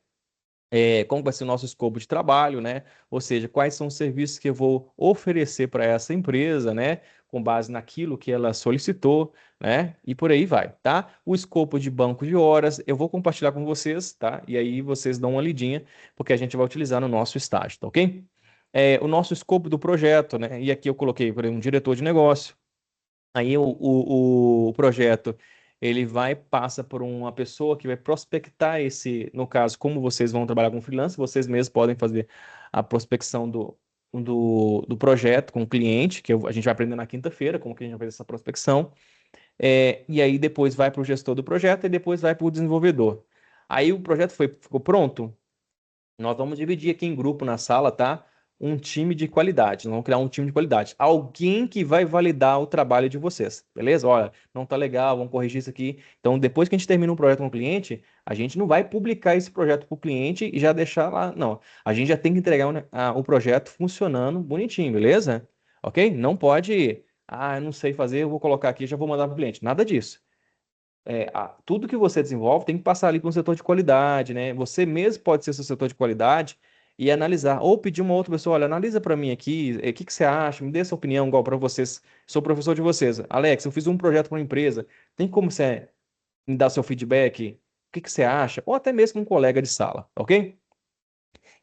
Como vai ser o nosso escopo de trabalho, né? Ou seja, quais são os serviços que eu vou oferecer para essa empresa, né? Com base naquilo que ela solicitou, né? E por aí vai, tá? O escopo de banco de horas eu vou compartilhar com vocês, tá? E aí vocês dão uma lidinha, porque a gente vai utilizar no nosso estágio, tá ok? O nosso escopo do projeto, né? E aqui eu coloquei, por exemplo, um diretor de negócio. Aí o projeto ele passa por uma pessoa que vai prospectar no caso, como vocês vão trabalhar com freelance, vocês mesmos podem fazer a prospecção do projeto com o cliente, que a gente vai aprender na quinta-feira, como que a gente vai fazer essa prospecção. E aí depois vai para o gestor do projeto e depois vai para o desenvolvedor. Aí o projeto ficou pronto, nós vamos dividir aqui em grupo na sala, tá? Um time de qualidade. Nós vamos criar um time de qualidade. Alguém que vai validar o trabalho de vocês, beleza? Olha, não tá legal, vamos corrigir isso aqui. Então, depois que a gente termina um projeto com o cliente, a gente não vai publicar esse projeto para o cliente e já deixar lá. Não. A gente já tem que entregar o projeto funcionando bonitinho, beleza? Ok? Não pode. Ah, eu não sei fazer, eu vou colocar aqui e já vou mandar para o cliente. Nada disso. Tudo que você desenvolve tem que passar ali para um setor de qualidade, né? Você mesmo pode ser seu setor de qualidade e analisar, ou pedir uma outra pessoa, olha, analisa para mim aqui, o que que você acha, me dê essa opinião, igual para vocês, sou professor de vocês. Alex, eu fiz um projeto para uma empresa, tem como você me dar seu feedback? O que que você acha? Ou até mesmo um colega de sala, ok?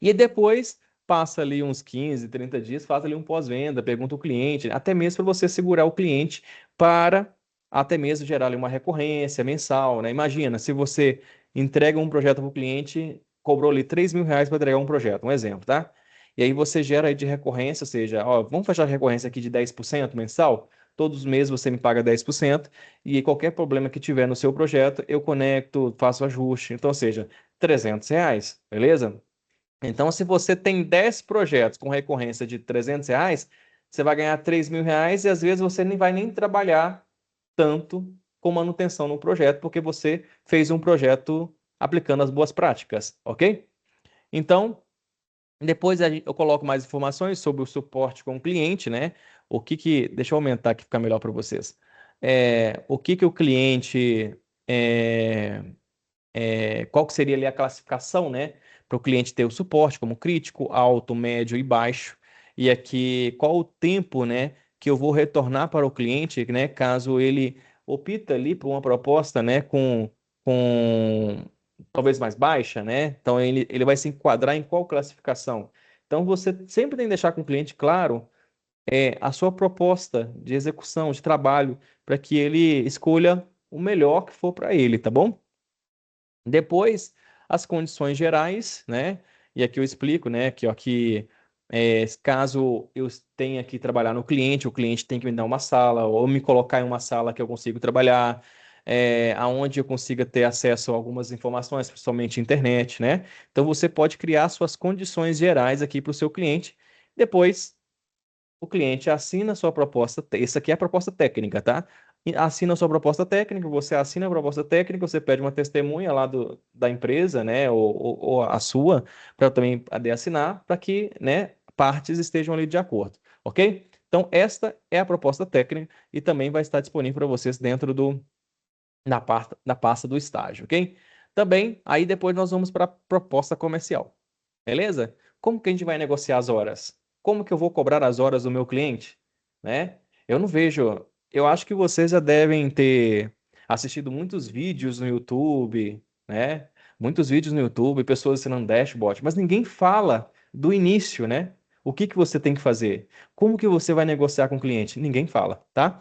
E depois passa ali uns 15, 30 dias, faz ali um pós-venda, pergunta o cliente, até mesmo para você segurar o cliente para até mesmo gerar ali uma recorrência mensal, né? Imagina, se você entrega um projeto para o cliente, cobrou ali R$ 3.000 para entregar um projeto, um exemplo, tá? E aí você gera aí de recorrência, ou seja, ó, vamos fechar a recorrência aqui de 10% mensal? Todos os meses você me paga 10%, e aí qualquer problema que tiver no seu projeto, eu conecto, faço ajuste. Então, ou seja, R$ 300, beleza? Então, se você tem 10 projetos com recorrência de R$ 300, você vai ganhar R$ 3.000 e às vezes você nem vai nem trabalhar tanto com manutenção no projeto, porque você fez um projeto aplicando as boas práticas, ok? Então, depois eu coloco mais informações sobre o suporte com o cliente, né? Deixa eu aumentar aqui, ficar melhor para vocês. O que que o cliente é, qual que seria ali a classificação, né, para o cliente ter o suporte como crítico, alto, médio e baixo. E aqui, qual o tempo, né, que eu vou retornar para o cliente, né, caso ele opta ali por uma proposta, né, com talvez mais baixa, né? Então ele vai se enquadrar em qual classificação? Então você sempre tem que deixar com o cliente claro a sua proposta de execução, de trabalho, para que ele escolha o melhor que for para ele, tá bom? Depois, as condições gerais, né? E aqui eu explico, né? Caso eu tenha que trabalhar no cliente, o cliente tem que me dar uma sala, ou me colocar em uma sala que eu consigo trabalhar, aonde eu consiga ter acesso a algumas informações, principalmente internet, né? Então, você pode criar suas condições gerais aqui para o seu cliente. Depois, o cliente assina a sua proposta. Isso aqui é a proposta técnica, tá? E assina a sua proposta técnica, você assina a proposta técnica, você pede uma testemunha lá da empresa, né? Ou a sua, para também poder assinar, para que, né, partes estejam ali de acordo, ok? Então, esta é a proposta técnica e também vai estar disponível para vocês dentro da pasta do estágio, ok? Também, aí depois nós vamos para a proposta comercial. Beleza? Como que a gente vai negociar as horas? Como que eu vou cobrar as horas do meu cliente? Né? Eu não vejo. Eu acho que vocês já devem ter assistido muitos vídeos no YouTube, né? Muitos vídeos no YouTube, pessoas ensinando dashboard, mas ninguém fala do início, né? O que que você tem que fazer? Como que você vai negociar com o cliente? Ninguém fala, tá?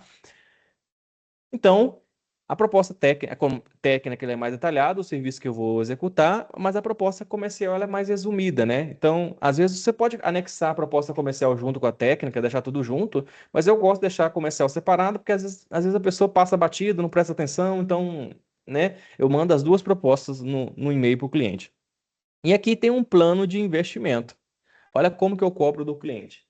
Então, a proposta técnica ela é mais detalhada, o serviço que eu vou executar, mas a proposta comercial ela é mais resumida, né? Então, às vezes você pode anexar a proposta comercial junto com a técnica, deixar tudo junto, mas eu gosto de deixar a comercial separado, porque às vezes a pessoa passa batido, não presta atenção, então, né? Eu mando as duas propostas no e-mail para o cliente. E aqui tem um plano de investimento. Olha como que eu cobro do cliente.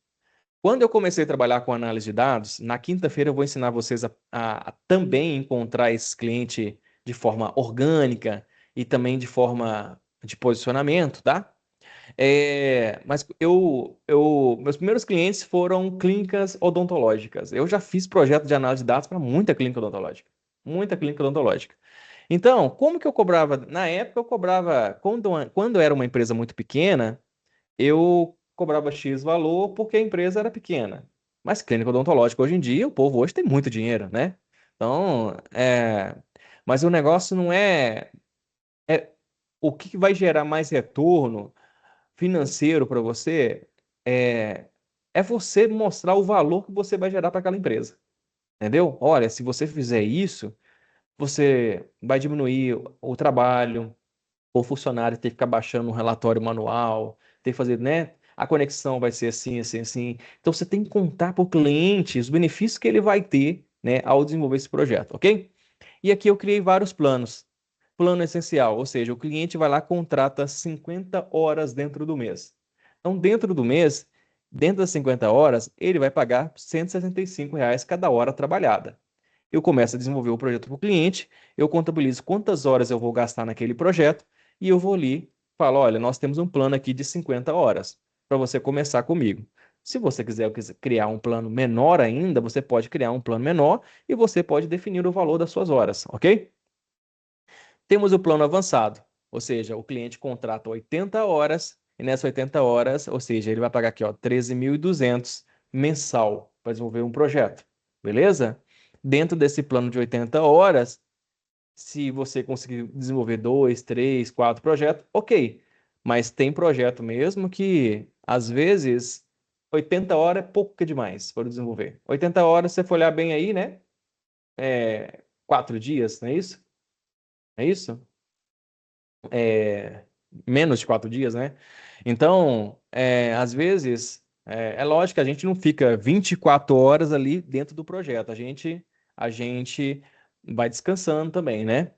Quando eu comecei a trabalhar com análise de dados, na quinta-feira eu vou ensinar vocês a também encontrar esse cliente de forma orgânica e também de forma de posicionamento, tá? Mas meus primeiros clientes foram clínicas odontológicas. Eu já fiz projeto de análise de dados para muita clínica odontológica. Muita clínica odontológica. Então, como que eu cobrava? Na época, eu cobrava, quando era uma empresa muito pequena, eu cobrava X valor porque a empresa era pequena. Mas clínica odontológica hoje em dia, o povo hoje tem muito dinheiro, né? Então, mas o negócio não é o que vai gerar mais retorno financeiro para você é, é você mostrar o valor que você vai gerar para aquela empresa. Entendeu? Olha, se você fizer isso, você vai diminuir o trabalho, o funcionário ter que ficar baixando um relatório manual, ter que fazer, né? A conexão vai ser assim, assim, assim. Então você tem que contar para o cliente os benefícios que ele vai ter, né, ao desenvolver esse projeto, ok? E aqui eu criei vários planos. Plano essencial, ou seja, o cliente vai lá e contrata 50 horas dentro do mês. Então, dentro do mês, dentro das 50 horas, ele vai pagar R$ 165 cada hora trabalhada. Eu começo a desenvolver o projeto para o cliente, eu contabilizo quantas horas eu vou gastar naquele projeto e eu vou ali, falo, olha, nós temos um plano aqui de 50 horas para você começar comigo. Se você quiser criar um plano menor ainda, você pode criar um plano menor e você pode definir o valor das suas horas, ok? Temos o plano avançado, ou seja, o cliente contrata 80 horas e nessas 80 horas, ou seja, ele vai pagar aqui, ó, 13.200 mensal para desenvolver um projeto, beleza? Dentro desse plano de 80 horas, se você conseguir desenvolver 2, 3, 4 projetos, ok. Mas tem projeto mesmo que Às vezes, 80 horas é pouco demais para desenvolver. 80 horas, se você for olhar bem aí, né? 4 dias, não é isso? É isso? É, menos de 4 dias, né? Então, às vezes, é lógico que a gente não fica 24 horas ali dentro do projeto. A gente vai descansando também, né?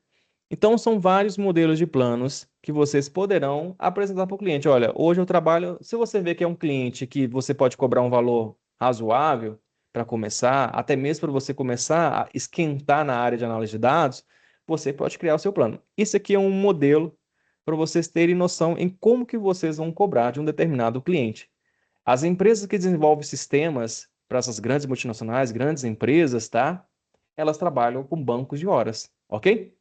Então, são vários modelos de planos que vocês poderão apresentar para o cliente. Olha, hoje eu trabalho. Se você vê que é um cliente que você pode cobrar um valor razoável para começar, até mesmo para você começar a esquentar na área de análise de dados, você pode criar o seu plano. Isso aqui é um modelo para vocês terem noção em como que vocês vão cobrar de um determinado cliente. As empresas que desenvolvem sistemas para essas grandes multinacionais, grandes empresas, tá? Elas trabalham com bancos de horas, ok?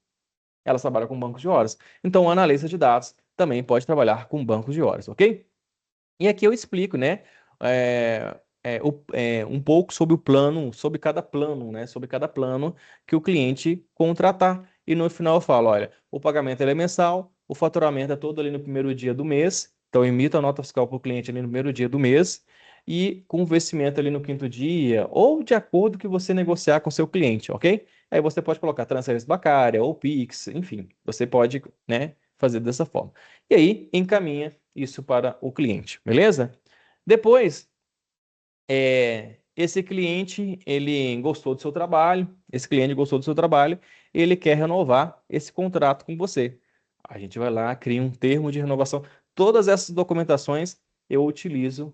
Elas trabalham com bancos de horas. Então, o analista de dados também pode trabalhar com bancos de horas, ok? E aqui eu explico, né, um pouco sobre o plano, sobre cada plano, né, sobre cada plano que o cliente contratar. E no final eu falo, olha, o pagamento ele é mensal, o faturamento é todo ali no primeiro dia do mês, então eu emito a nota fiscal para o cliente ali no primeiro dia do mês, e com o vencimento ali no quinto dia, ou de acordo com o que você negociar com o seu cliente, ok? Aí você pode colocar transferência bancária ou Pix, enfim, você pode, né, fazer dessa forma. E aí encaminha isso para o cliente, beleza? Depois, esse cliente, ele gostou do seu trabalho, esse cliente gostou do seu trabalho, ele quer renovar esse contrato com você. A gente vai lá, cria um termo de renovação. Todas essas documentações eu utilizo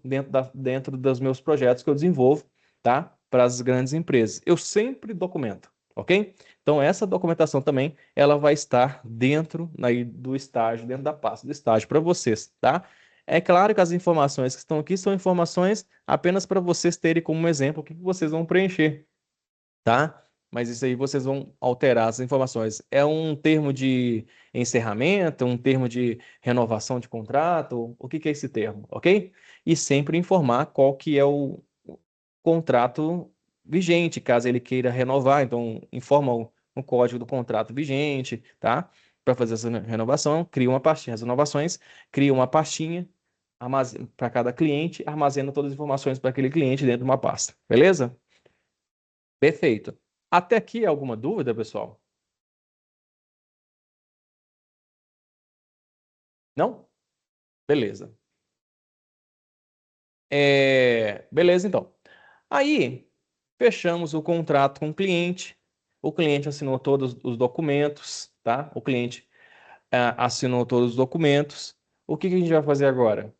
dentro dos meus projetos que eu desenvolvo, tá? Para as grandes empresas. Eu sempre documento, ok? Então, essa documentação também, ela vai estar dentro aí do estágio, dentro da pasta do estágio para vocês, tá? É claro que as informações que estão aqui são informações apenas para vocês terem como exemplo o que vocês vão preencher, tá? Mas isso aí vocês vão alterar as informações. É um termo de encerramento, um termo de renovação de contrato? O que que é esse termo, ok? E sempre informar qual que é o contrato vigente, caso ele queira renovar. Então, informa o código do contrato vigente, tá? Para fazer essa renovação, cria uma pastinha, as renovações, cria uma pastinha para cada cliente, armazena todas as informações para aquele cliente dentro de uma pasta, beleza? Perfeito. Até aqui alguma dúvida, pessoal? Não? Beleza. Beleza, então. Aí, fechamos o contrato com o cliente assinou todos os documentos, tá? O cliente assinou todos os documentos. O que que a gente vai fazer agora?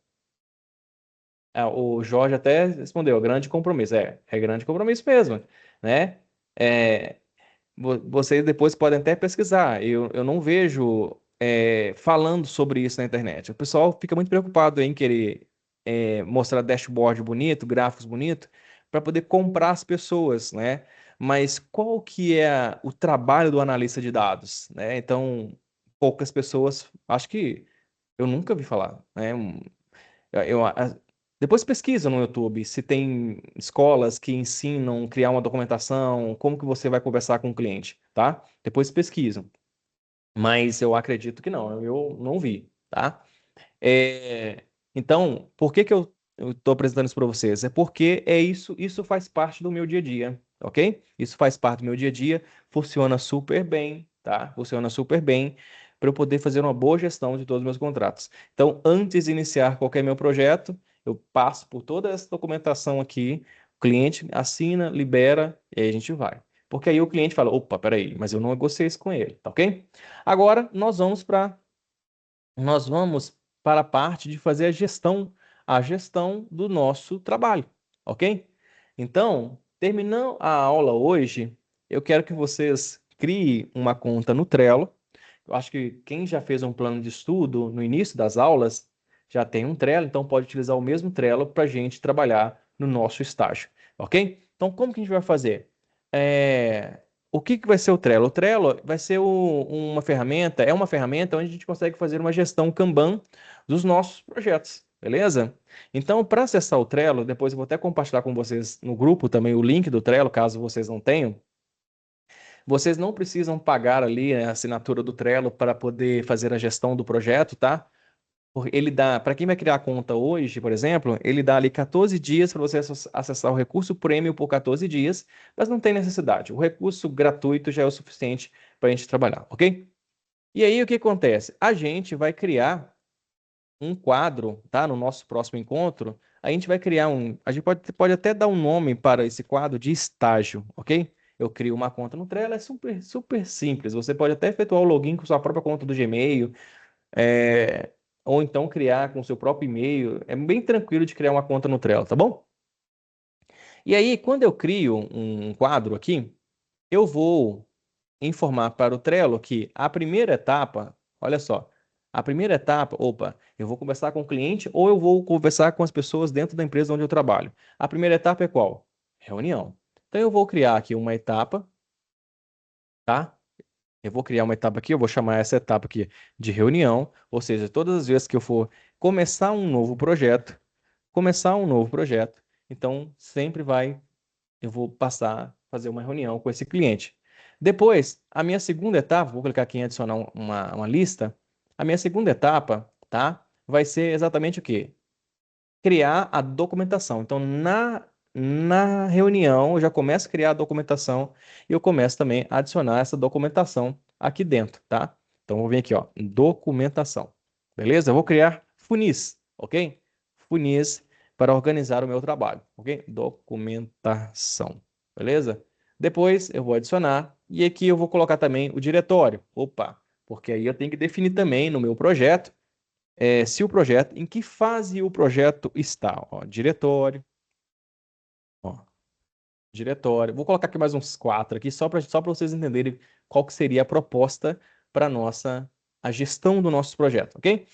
O Jorge até respondeu, grande compromisso. É grande compromisso mesmo, né? É, vocês depois podem até pesquisar. Eu não vejo falando sobre isso na internet. O pessoal fica muito preocupado em querer mostrar dashboard bonito, gráficos bonitos, para poder comprar as pessoas, né? Mas qual que é o trabalho do analista de dados, né? Então, poucas pessoas, acho que eu nunca vi falar, né? Depois pesquisa no YouTube se tem escolas que ensinam a criar uma documentação, como que você vai conversar com o cliente, tá? Depois pesquisam. Mas eu acredito que não, eu não vi, tá? Então, por que que eu estou apresentando isso para vocês? É porque isso faz parte do meu dia a dia, ok? Isso faz parte do meu dia a dia, funciona super bem, tá? Funciona super bem para eu poder fazer uma boa gestão de todos os meus contratos. Então, antes de iniciar qualquer meu projeto, eu passo por toda essa documentação aqui, o cliente assina, libera e aí a gente vai. Porque aí o cliente fala, opa, peraí, mas eu não negociei isso com ele, tá ok? Agora, nós vamos para a parte de fazer a gestão do nosso trabalho, ok? Então, terminando a aula hoje, eu quero que vocês criem uma conta no Trello. Eu acho que quem já fez um plano de estudo no início das aulas já tem um Trello, então pode utilizar o mesmo Trello para a gente trabalhar no nosso estágio, ok? Então, como que a gente vai fazer? O que que vai ser o Trello? O Trello vai ser uma ferramenta onde a gente consegue fazer uma gestão Kanban dos nossos projetos, beleza? Então, para acessar o Trello, depois eu vou até compartilhar com vocês no grupo também o link do Trello, caso vocês não tenham. Vocês não precisam pagar ali, né, a assinatura do Trello para poder fazer a gestão do projeto, tá? Ele dá, para quem vai criar a conta hoje, por exemplo, ele dá ali 14 dias para você acessar o recurso prêmio por 14 dias, mas não tem necessidade. O recurso gratuito já é o suficiente para a gente trabalhar, ok? E aí o que acontece? A gente vai criar um quadro, tá? No nosso próximo encontro, a gente vai criar um. A gente pode até dar um nome para esse quadro de estágio, ok? Eu crio uma conta no Trello, é super, super simples. Você pode até efetuar o login com sua própria conta do Gmail, é, ou então criar com seu próprio e-mail. É bem tranquilo de criar uma conta no Trello, tá bom? E aí, quando eu crio um quadro aqui, eu vou informar para o Trello que a primeira etapa, olha só, a primeira etapa, opa, eu vou conversar com o cliente ou eu vou conversar com as pessoas dentro da empresa onde eu trabalho. A primeira etapa é qual? Reunião. Então eu vou criar aqui uma etapa, tá? Eu vou criar uma etapa aqui, eu vou chamar essa etapa aqui de reunião, ou seja, todas as vezes que eu for começar um novo projeto, então sempre eu vou passar a fazer uma reunião com esse cliente. Depois, a minha segunda etapa, vou clicar aqui em adicionar uma lista, a minha segunda etapa, tá? Vai ser exatamente o quê? Criar a documentação. Então, na reunião, eu já começo a criar a documentação e eu começo também a adicionar essa documentação aqui dentro, tá? Então, eu vou vir aqui, ó, documentação. Beleza? Eu vou criar funis, ok? Funis para organizar o meu trabalho, ok? Documentação. Beleza? Depois eu vou adicionar e aqui eu vou colocar também o diretório. Opa, porque aí eu tenho que definir também no meu projeto se o projeto, em que fase o projeto está. Ó, diretório, ó, diretório. Vou colocar aqui mais uns quatro aqui, só para vocês entenderem qual que seria a proposta para a gestão do nosso projeto, ok?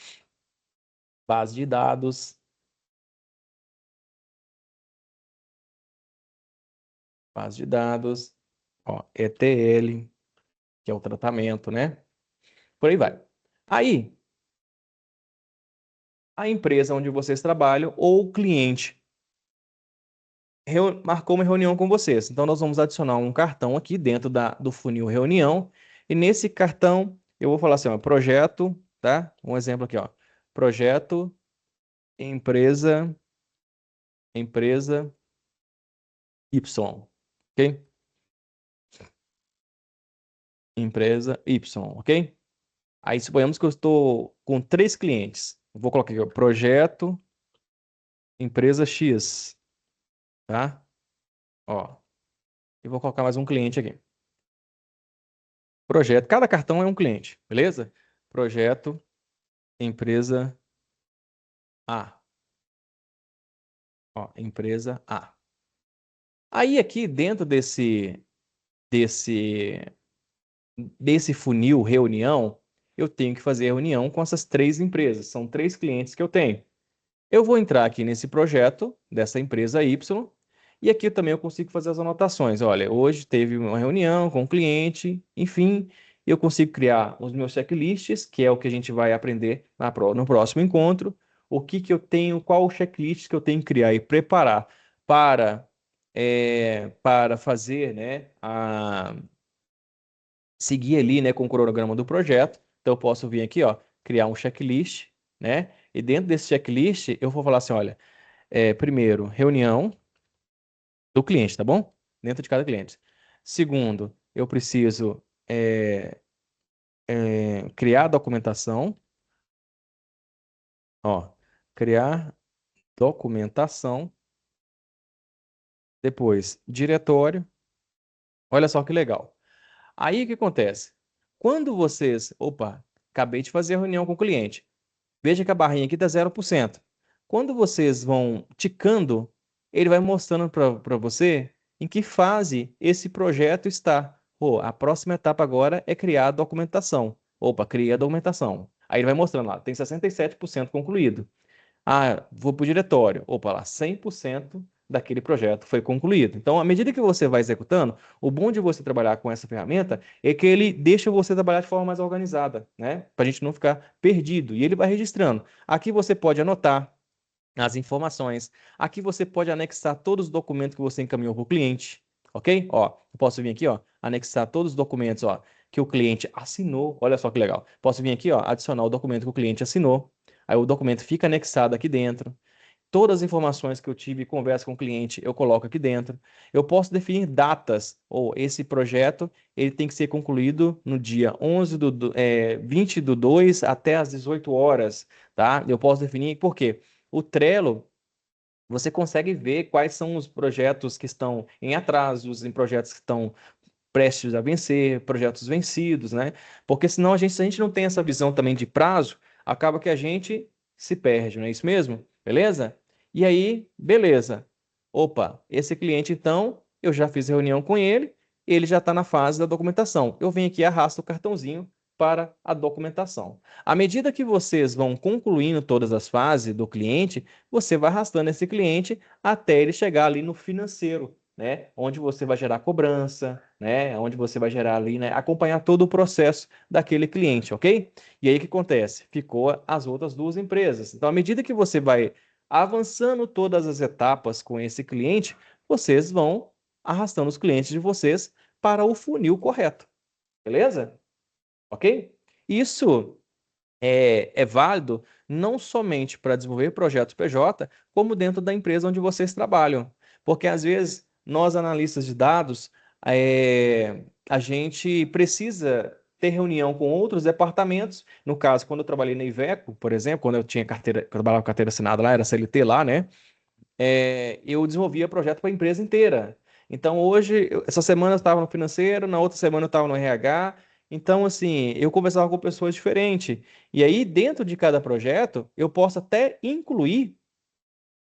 Base de dados, base de dados, ó, ETL, que é o tratamento, né? Por aí vai. Aí, a empresa onde vocês trabalham ou o cliente marcou uma reunião com vocês. Então, nós vamos adicionar um cartão aqui dentro do funil reunião. E nesse cartão, eu vou falar assim, ó, projeto, tá? Um exemplo aqui, ó. Projeto, empresa, empresa Y, ok? Empresa Y, ok? Aí, suponhamos que eu estou com 3 clientes. Eu vou colocar aqui, ó, projeto, empresa X, tá? Ó, e vou colocar mais um cliente aqui. Projeto, cada cartão é um cliente, beleza? Projeto, empresa A. Ó, empresa A. Aí aqui dentro desse, desse funil reunião, eu tenho que fazer reunião com essas 3 empresas. São 3 clientes que eu tenho. Eu vou entrar aqui nesse projeto dessa empresa Y e aqui também eu consigo fazer as anotações. Olha, hoje teve uma reunião com o cliente, enfim, eu consigo criar os meus checklists, que é o que a gente vai aprender no próximo encontro. O que que eu tenho, qual o checklist que eu tenho que criar e preparar para, para fazer, né, seguir ali, né, com o cronograma do projeto. Então eu posso vir aqui, ó, criar um checklist, né? E dentro desse checklist eu vou falar assim, olha, primeiro, reunião do cliente, tá bom? Dentro de cada cliente. Segundo, eu preciso criar a documentação, ó, criar documentação, depois diretório. Olha só que legal. Aí o que acontece? Quando vocês, opa, acabei de fazer a reunião com o cliente. Veja que a barrinha aqui está 0%. Quando vocês vão ticando, ele vai mostrando para você em que fase esse projeto está. Pô, a próxima etapa agora é criar a documentação. Opa, cria a documentação. Aí ele vai mostrando lá, tem 67% concluído. Ah, vou para o diretório. Opa, lá, 100% daquele projeto foi concluído. Então, à medida que você vai executando, o bom de você trabalhar com essa ferramenta é que ele deixa você trabalhar de forma mais organizada, né? Para a gente não ficar perdido. E ele vai registrando. Aqui você pode anotar as informações. Aqui você pode anexar todos os documentos que você encaminhou para o cliente, ok? Ó, eu posso vir aqui, ó, anexar todos os documentos, ó, que o cliente assinou. Olha só que legal. Posso vir aqui, ó, adicionar o documento que o cliente assinou. Aí o documento fica anexado aqui dentro. Todas as informações que eu tive, conversa com o cliente, eu coloco aqui dentro. Eu posso definir datas, ou esse projeto ele tem que ser concluído no dia 20 do 2 até às 18 horas, tá? Eu posso definir, por quê? O Trello, você consegue ver quais são os projetos que estão em atrasos, em projetos que estão prestes a vencer, projetos vencidos, né? Porque senão se a gente não tem essa visão também de prazo, acaba que a gente se perde, não é isso mesmo? Beleza? E aí, beleza. Opa, esse cliente então, eu já fiz reunião com ele já está na fase da documentação. Eu venho aqui e arrasto o cartãozinho para a documentação. À medida que vocês vão concluindo todas as fases do cliente, você vai arrastando esse cliente até ele chegar ali no financeiro, né? Onde você vai gerar cobrança, né? Onde você vai gerar ali, né? Acompanhar todo o processo daquele cliente, ok? E aí o que acontece? Ficou as outras duas empresas. Então, à medida que você vai avançando todas as etapas com esse cliente, vocês vão arrastando os clientes de vocês para o funil correto, beleza? Ok? Isso é válido não somente para desenvolver projetos PJ, como dentro da empresa onde vocês trabalham. Porque às vezes nós, analistas de dados, a gente precisa ter reunião com outros departamentos. No caso, quando eu trabalhei na Iveco, por exemplo, quando eu tinha carteira, quando eu trabalhava com carteira assinada lá, era CLT lá, né? Eu desenvolvia projeto para a empresa inteira. Então, hoje, essa semana eu estava no financeiro, na outra semana eu estava no RH. Então, assim, eu conversava com pessoas diferentes. E aí, dentro de cada projeto, eu posso até incluir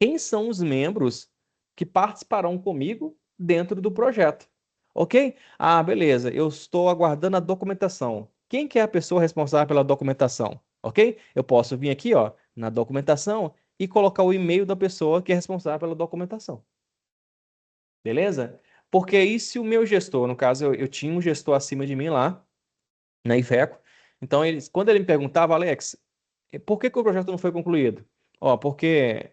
quem são os membros que participarão comigo dentro do projeto. Ok? Ah, beleza, eu estou aguardando a documentação. Quem que é a pessoa responsável pela documentação? Ok? Eu posso vir aqui, ó, na documentação e colocar o e-mail da pessoa que é responsável pela documentação. Beleza? Porque aí, se o meu gestor, no caso, eu tinha um gestor acima de mim lá, na Iveco, então quando ele me perguntava, Alex, por que que o projeto não foi concluído? Ó, porque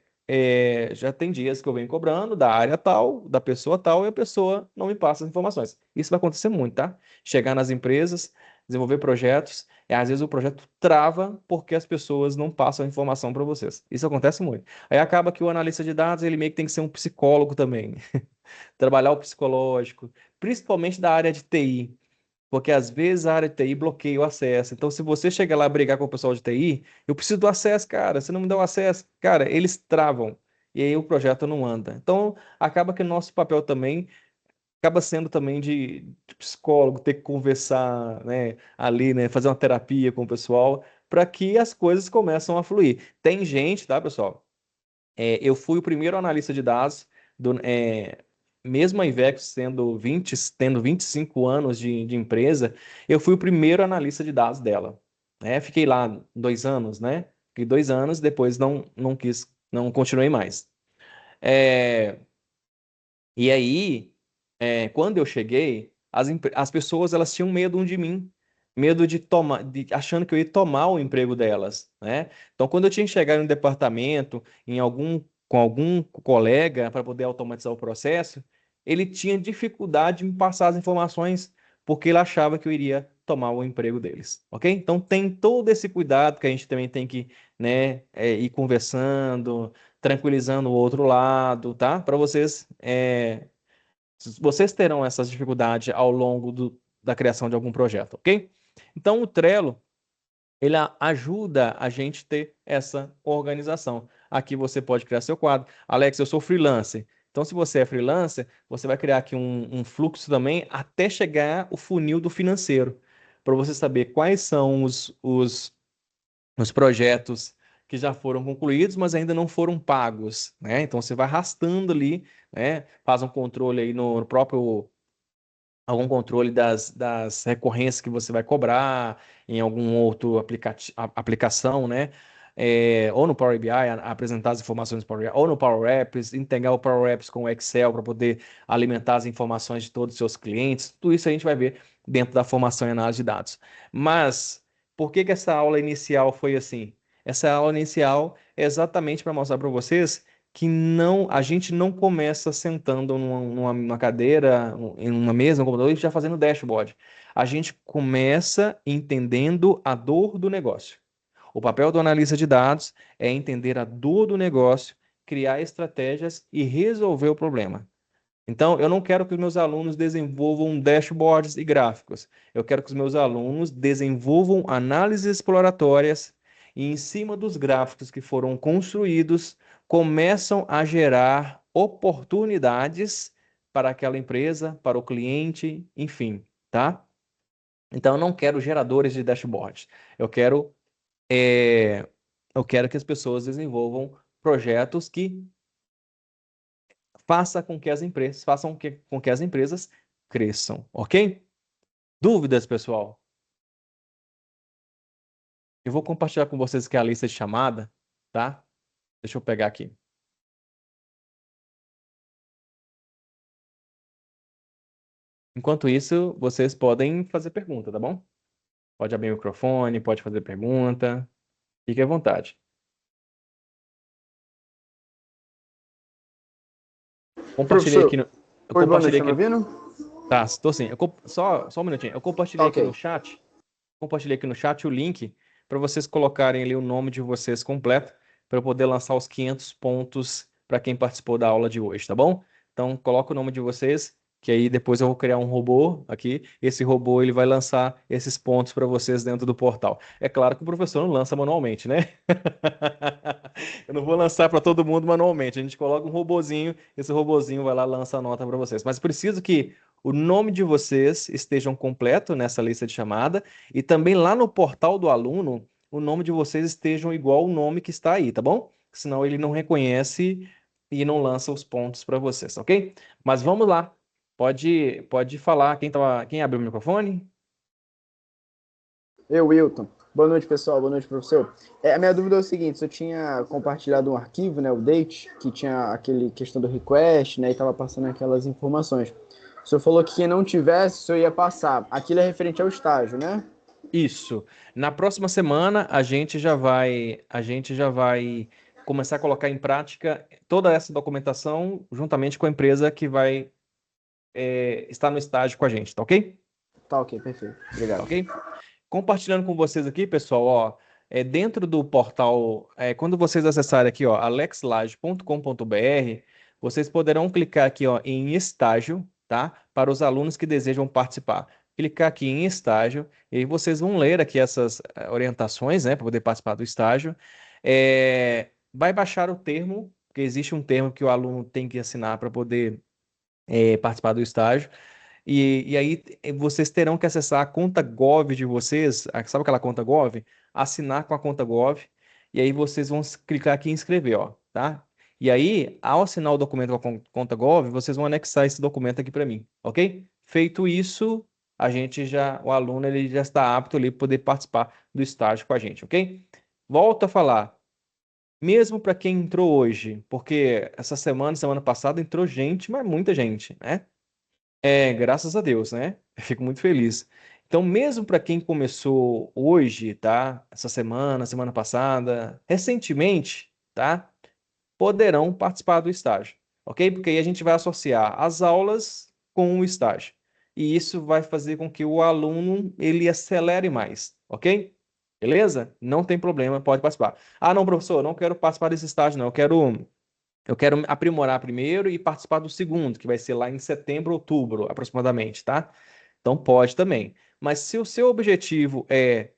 já tem dias que eu venho cobrando da área tal, da pessoa tal, e a pessoa não me passa as informações. Isso vai acontecer muito, tá? Chegar nas empresas, desenvolver projetos, e às vezes o projeto trava porque as pessoas não passam a informação para vocês. Isso acontece muito. Aí acaba que o analista de dados, ele meio que tem que ser um psicólogo também. Trabalhar o psicológico, principalmente da área de TI. Porque às vezes a área de TI bloqueia o acesso. Então, se você chega lá brigar com o pessoal de TI, eu preciso do acesso, cara. Você não me dá o acesso, cara, eles travam. E aí o projeto não anda. Então, acaba que o nosso papel também acaba sendo também de psicólogo, ter que conversar, né, ali, né, fazer uma terapia com o pessoal, para que as coisas começam a fluir. Tem gente, tá, pessoal? Eu fui o primeiro analista de dados, mesmo a Iveco tendo 25 anos de empresa, eu fui o primeiro analista de dados dela. Fiquei lá 2 anos, né? Fiquei 2 anos, depois não quis, não continuei mais. É, e aí, quando eu cheguei, as pessoas elas tinham medo de mim, medo de tomar, achando que eu ia tomar o emprego delas, né? Então, quando eu tinha que chegar em um departamento, com algum colega para poder automatizar o processo, ele tinha dificuldade em me passar as informações porque ele achava que eu iria tomar o emprego deles, ok? Então, tem todo esse cuidado que a gente também tem que, né, ir conversando, tranquilizando o outro lado, tá? Para vocês terão essas dificuldades ao longo da criação de algum projeto, ok? Então, o Trello, ele ajuda a gente ter essa organização. Aqui você pode criar seu quadro. Alex, eu sou freelancer. Então, se você é freelancer, você vai criar aqui um fluxo também até chegar o funil do financeiro, para você saber quais são os projetos que já foram concluídos, mas ainda não foram pagos, né? Então você vai arrastando ali, né? Faz um controle aí no próprio algum controle das recorrências que você vai cobrar em algum outro aplicação, né? Ou no Power BI, apresentar as informações no Power BI, ou no Power Apps, integrar o Power Apps com o Excel para poder alimentar as informações de todos os seus clientes. Tudo isso a gente vai ver dentro da formação e análise de dados. Mas por que que essa aula inicial foi assim? Essa aula inicial é exatamente para mostrar para vocês que a gente não começa sentando numa cadeira, em uma mesa, no computador e já fazendo dashboard. A gente começa entendendo a dor do negócio. O papel do analista de dados é entender a dor do negócio, criar estratégias e resolver o problema. Então, eu não quero que os meus alunos desenvolvam dashboards e gráficos. Eu quero que os meus alunos desenvolvam análises exploratórias e, em cima dos gráficos que foram construídos, começam a gerar oportunidades para aquela empresa, para o cliente, enfim, tá? Então, eu não quero geradores de dashboards. Eu quero, é, eu quero que as pessoas desenvolvam projetos que façam com que as empresas cresçam, ok? Dúvidas, pessoal? Eu vou compartilhar com vocês aqui a lista de chamada, tá? Deixa eu pegar aqui. Enquanto isso, vocês podem fazer pergunta, tá bom? Pode abrir o microfone, pode fazer pergunta. Fique à vontade. Compartilhei aqui Professor, no. Eu oi, boa noite, compartilhei tá me aqui. ouvindo? Tá, estou sim. Só um minutinho. Eu Tá compartilhei aqui no ok. chat. Compartilhei aqui no chat o link para vocês colocarem ali o nome de vocês completo para eu poder lançar os 500 pontos para quem participou da aula de hoje, tá bom? Então, coloca o nome de vocês, que aí depois eu vou criar um robô aqui. Esse robô ele vai lançar esses pontos para vocês dentro do portal. É claro que o professor não lança manualmente, né? Eu não vou lançar para todo mundo manualmente. A gente coloca um robozinho, esse robozinho vai lá e lança a nota para vocês. Mas preciso que o nome de vocês estejam completo nessa lista de chamada e também lá no portal do aluno, o nome de vocês estejam igual o nome que está aí, tá bom? Senão ele não reconhece e não lança os pontos para vocês, ok? Mas vamos lá. Pode falar. Quem abriu o microfone? Eu, Wilton. Boa noite, pessoal. Boa noite, professor. A minha dúvida é o seguinte: se eu tinha compartilhado um arquivo, né, o date, que tinha aquele questão do request, né, e estava passando aquelas informações. O senhor falou que quem não tivesse, o senhor ia passar. Aquilo é referente ao estágio, né? Isso. Na próxima semana a gente já vai começar a colocar em prática toda essa documentação juntamente com a empresa que vai estar no estágio com a gente, tá ok? Tá ok, perfeito. Tá Obrigado. ok? Compartilhando com vocês aqui, pessoal, ó, dentro do portal, quando vocês acessarem aqui, ó, alexlage.com.br, vocês poderão clicar aqui, ó, em estágio, tá? Para os alunos que desejam participar. Clicar aqui em estágio, e aí vocês vão ler aqui essas orientações, né, para poder participar do estágio. Vai baixar o termo, porque existe um termo que o aluno tem que assinar para poder participar do estágio. E aí vocês terão que acessar a conta Gov de vocês, sabe aquela conta Gov? Assinar com a conta Gov, e aí vocês vão clicar aqui em inscrever, ó, tá? E aí, ao assinar o documento com a conta Gov, vocês vão anexar esse documento aqui para mim, ok? Feito isso, o aluno ele já está apto ali para poder participar do estágio com a gente, ok? Volto a falar, mesmo para quem entrou hoje, porque essa semana passada entrou gente, mas muita gente, né? Graças a Deus, né? Eu fico muito feliz. Então, mesmo para quem começou hoje, tá? Essa semana passada, recentemente, tá? Poderão participar do estágio, ok? Porque aí a gente vai associar as aulas com o estágio. E isso vai fazer com que o aluno ele acelere mais, ok? Beleza? Não tem problema, pode participar. Ah, não, professor, não quero participar desse estágio, não. Eu quero aprimorar primeiro e participar do segundo, que vai ser lá em setembro, outubro, aproximadamente, tá? Então pode também. Mas se o seu objetivo é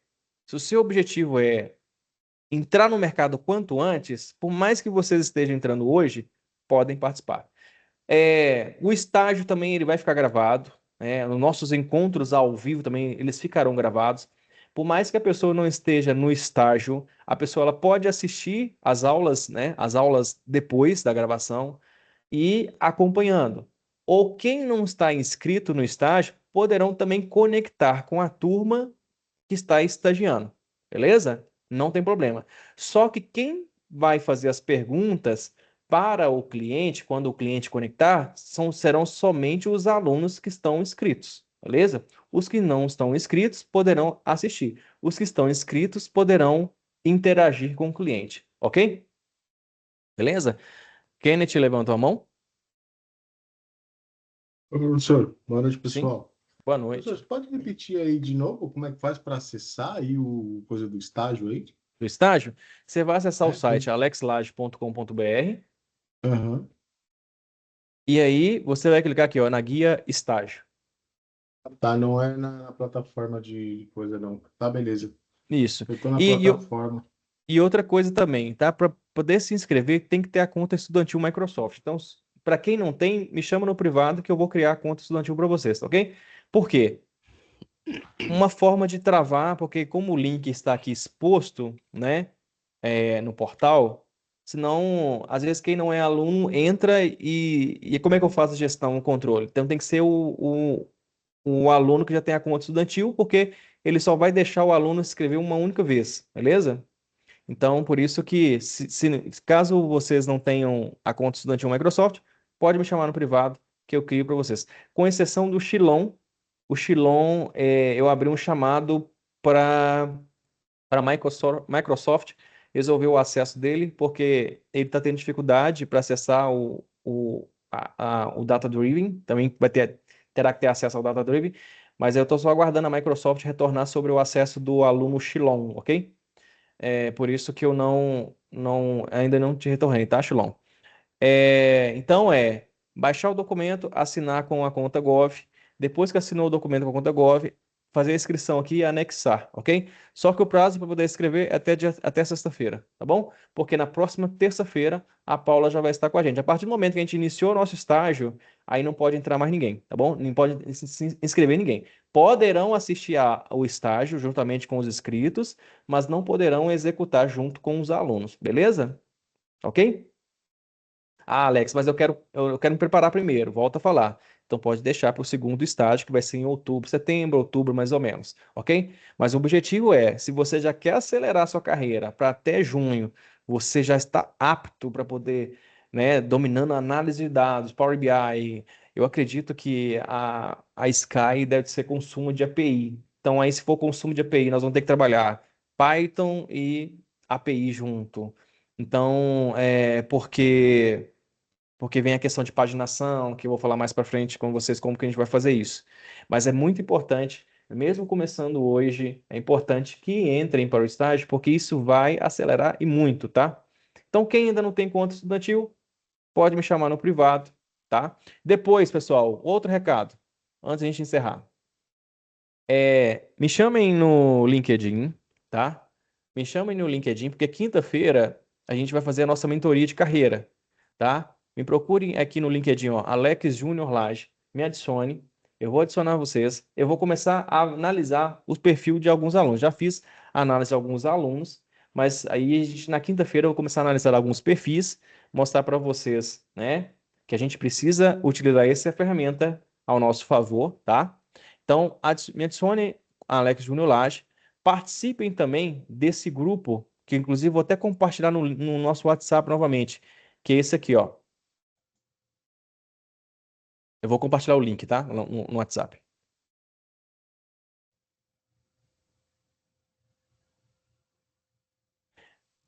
entrar no mercado quanto antes, por mais que vocês estejam entrando hoje, podem participar. O estágio também ele vai ficar gravado, né? Os nossos encontros ao vivo também eles ficarão gravados. Por mais que a pessoa não esteja no estágio, a pessoa ela pode assistir as aulas, né? As aulas depois da gravação e acompanhando. Ou quem não está inscrito no estágio poderão também conectar com a turma que está estagiando, beleza? Não tem problema. Só que quem vai fazer as perguntas para o cliente, quando o cliente conectar, serão somente os alunos que estão inscritos, beleza? Os que não estão inscritos poderão assistir. Os que estão inscritos poderão interagir com o cliente, ok? Beleza? Kenneth levantou a mão? Ô, professor, boa noite, Sim. pessoal. Boa Professor, noite. você pode repetir aí de novo como é que faz para acessar aí o coisa do estágio aí? do estágio, você vai acessar o site alexlage.com.br Aham. e aí você vai clicar aqui, ó, na guia estágio. Tá, não é na plataforma de coisa, não. Tá, beleza. Isso. Eu tô na E, e, plataforma. e outra coisa também, tá? Para poder se inscrever, tem que ter a conta estudantil Microsoft. Então, para quem não tem, me chama no privado que eu vou criar a conta estudantil para vocês, tá ok? Por quê? Uma forma de travar, porque como o link está aqui exposto, né, no portal, senão, às vezes, quem não é aluno entra e como é que eu faço a gestão, o controle? Então, tem que ser o aluno que já tem a conta estudantil, porque ele só vai deixar o aluno escrever uma única vez, beleza? Então, por isso que, caso vocês não tenham a conta estudantil Microsoft, pode me chamar no privado que eu crio para vocês. Com exceção do Xilon, o Xilon, eu abri um chamado para a Microsoft resolver o acesso dele, porque ele está tendo dificuldade para acessar o Data Driven, também terá que ter acesso ao Data Driven, mas eu estou só aguardando a Microsoft retornar sobre o acesso do aluno Xilon, ok? É por isso que eu ainda não te retornei, tá, Shilon? Então baixar o documento, assinar com a conta Gov. Depois que assinou o documento com a conta Gov, fazer a inscrição aqui e anexar, ok? Só que o prazo para poder escrever é até sexta-feira, tá bom? Porque na próxima terça-feira a Paula já vai estar com a gente. A partir do momento que a gente iniciou o nosso estágio, aí não pode entrar mais ninguém, tá bom? Não pode se inscrever ninguém. Poderão assistir ao estágio juntamente com os inscritos, mas não poderão executar junto com os alunos, beleza? Ok? Ah, Alex, mas eu quero me preparar primeiro, volta a falar. Então pode deixar para o segundo estágio, que vai ser em outubro, setembro, outubro, mais ou menos, ok? Mas o objetivo se você já quer acelerar a sua carreira para até junho, você já está apto para poder, né, dominando a análise de dados, Power BI, eu acredito que a Sky deve ser consumo de API. Então aí se for consumo de API, nós vamos ter que trabalhar Python e API junto. Então, porque vem a questão de paginação, que eu vou falar mais para frente com vocês como que a gente vai fazer isso. Mas é muito importante, mesmo começando hoje, é importante que entrem para o estágio, porque isso vai acelerar e muito, tá? Então, quem ainda não tem conta estudantil, pode me chamar no privado, tá? Depois, pessoal, outro recado, antes de a gente encerrar. Me chamem no LinkedIn, tá? Me chamem no LinkedIn, porque quinta-feira a gente vai fazer a nossa mentoria de carreira, tá? Me procurem aqui no LinkedIn, ó, Alex Júnior Lage, me adicione, eu vou adicionar vocês, eu vou começar a analisar o perfil de alguns alunos. Já fiz a análise de alguns alunos, mas aí na quinta-feira eu vou começar a analisar alguns perfis, mostrar para vocês, né, que a gente precisa utilizar essa ferramenta ao nosso favor, tá? Então, me adicione Alex Júnior Lage. Participem também desse grupo, que inclusive vou até compartilhar no nosso WhatsApp novamente, que é esse aqui, ó. Eu vou compartilhar o link, tá? No WhatsApp.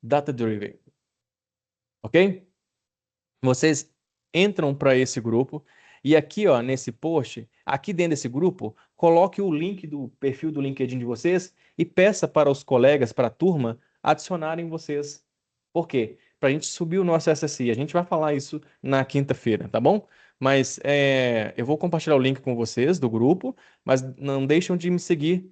Data Driven. Ok? Vocês entram para esse grupo e aqui, ó, nesse post, aqui dentro desse grupo, coloque o link do perfil do LinkedIn de vocês e peça para os colegas, para a turma, adicionarem vocês. Por quê? Para a gente subir o nosso SSI. A gente vai falar isso na quinta-feira, tá bom? Mas eu vou compartilhar o link com vocês do grupo, mas não deixem de me seguir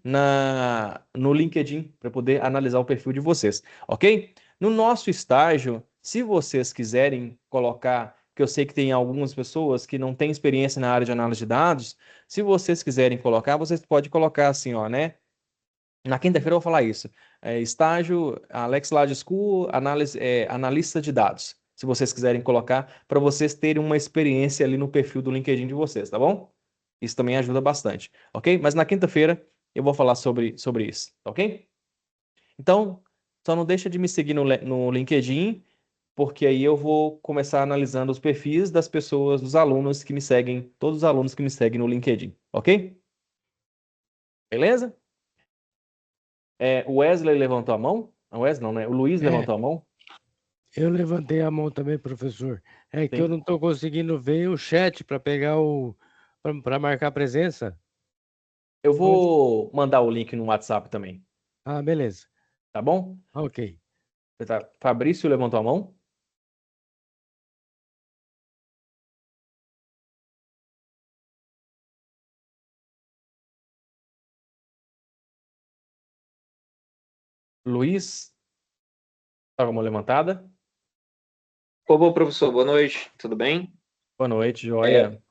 no LinkedIn para poder analisar o perfil de vocês, ok? No nosso estágio, se vocês quiserem colocar, que eu sei que tem algumas pessoas que não têm experiência na área de análise de dados, se vocês quiserem colocar, vocês podem colocar assim, ó, né? Na quinta-feira eu vou falar isso. Estágio Alex Lage School, analista de dados. Se vocês quiserem colocar, para vocês terem uma experiência ali no perfil do LinkedIn de vocês, tá bom? Isso também ajuda bastante, ok? Mas na quinta-feira eu vou falar sobre isso, tá ok? Então, só não deixa de me seguir no LinkedIn, porque aí eu vou começar analisando os perfis das pessoas, dos alunos que me seguem, todos os alunos que me seguem no LinkedIn, ok? Beleza? O Wesley levantou a mão? O Wesley não, né? O Luiz É, levantou a mão? eu levantei a mão também, professor. É que eu Sim. não estou conseguindo ver o chat para pegar para marcar presença. Eu Onde? vou mandar o link no WhatsApp também. Ah, beleza. Tá bom? Ok. Fabrício levantou a mão? Luiz, tá com a mão levantada? Ô, professor, boa noite, tudo bem? Boa noite, joia.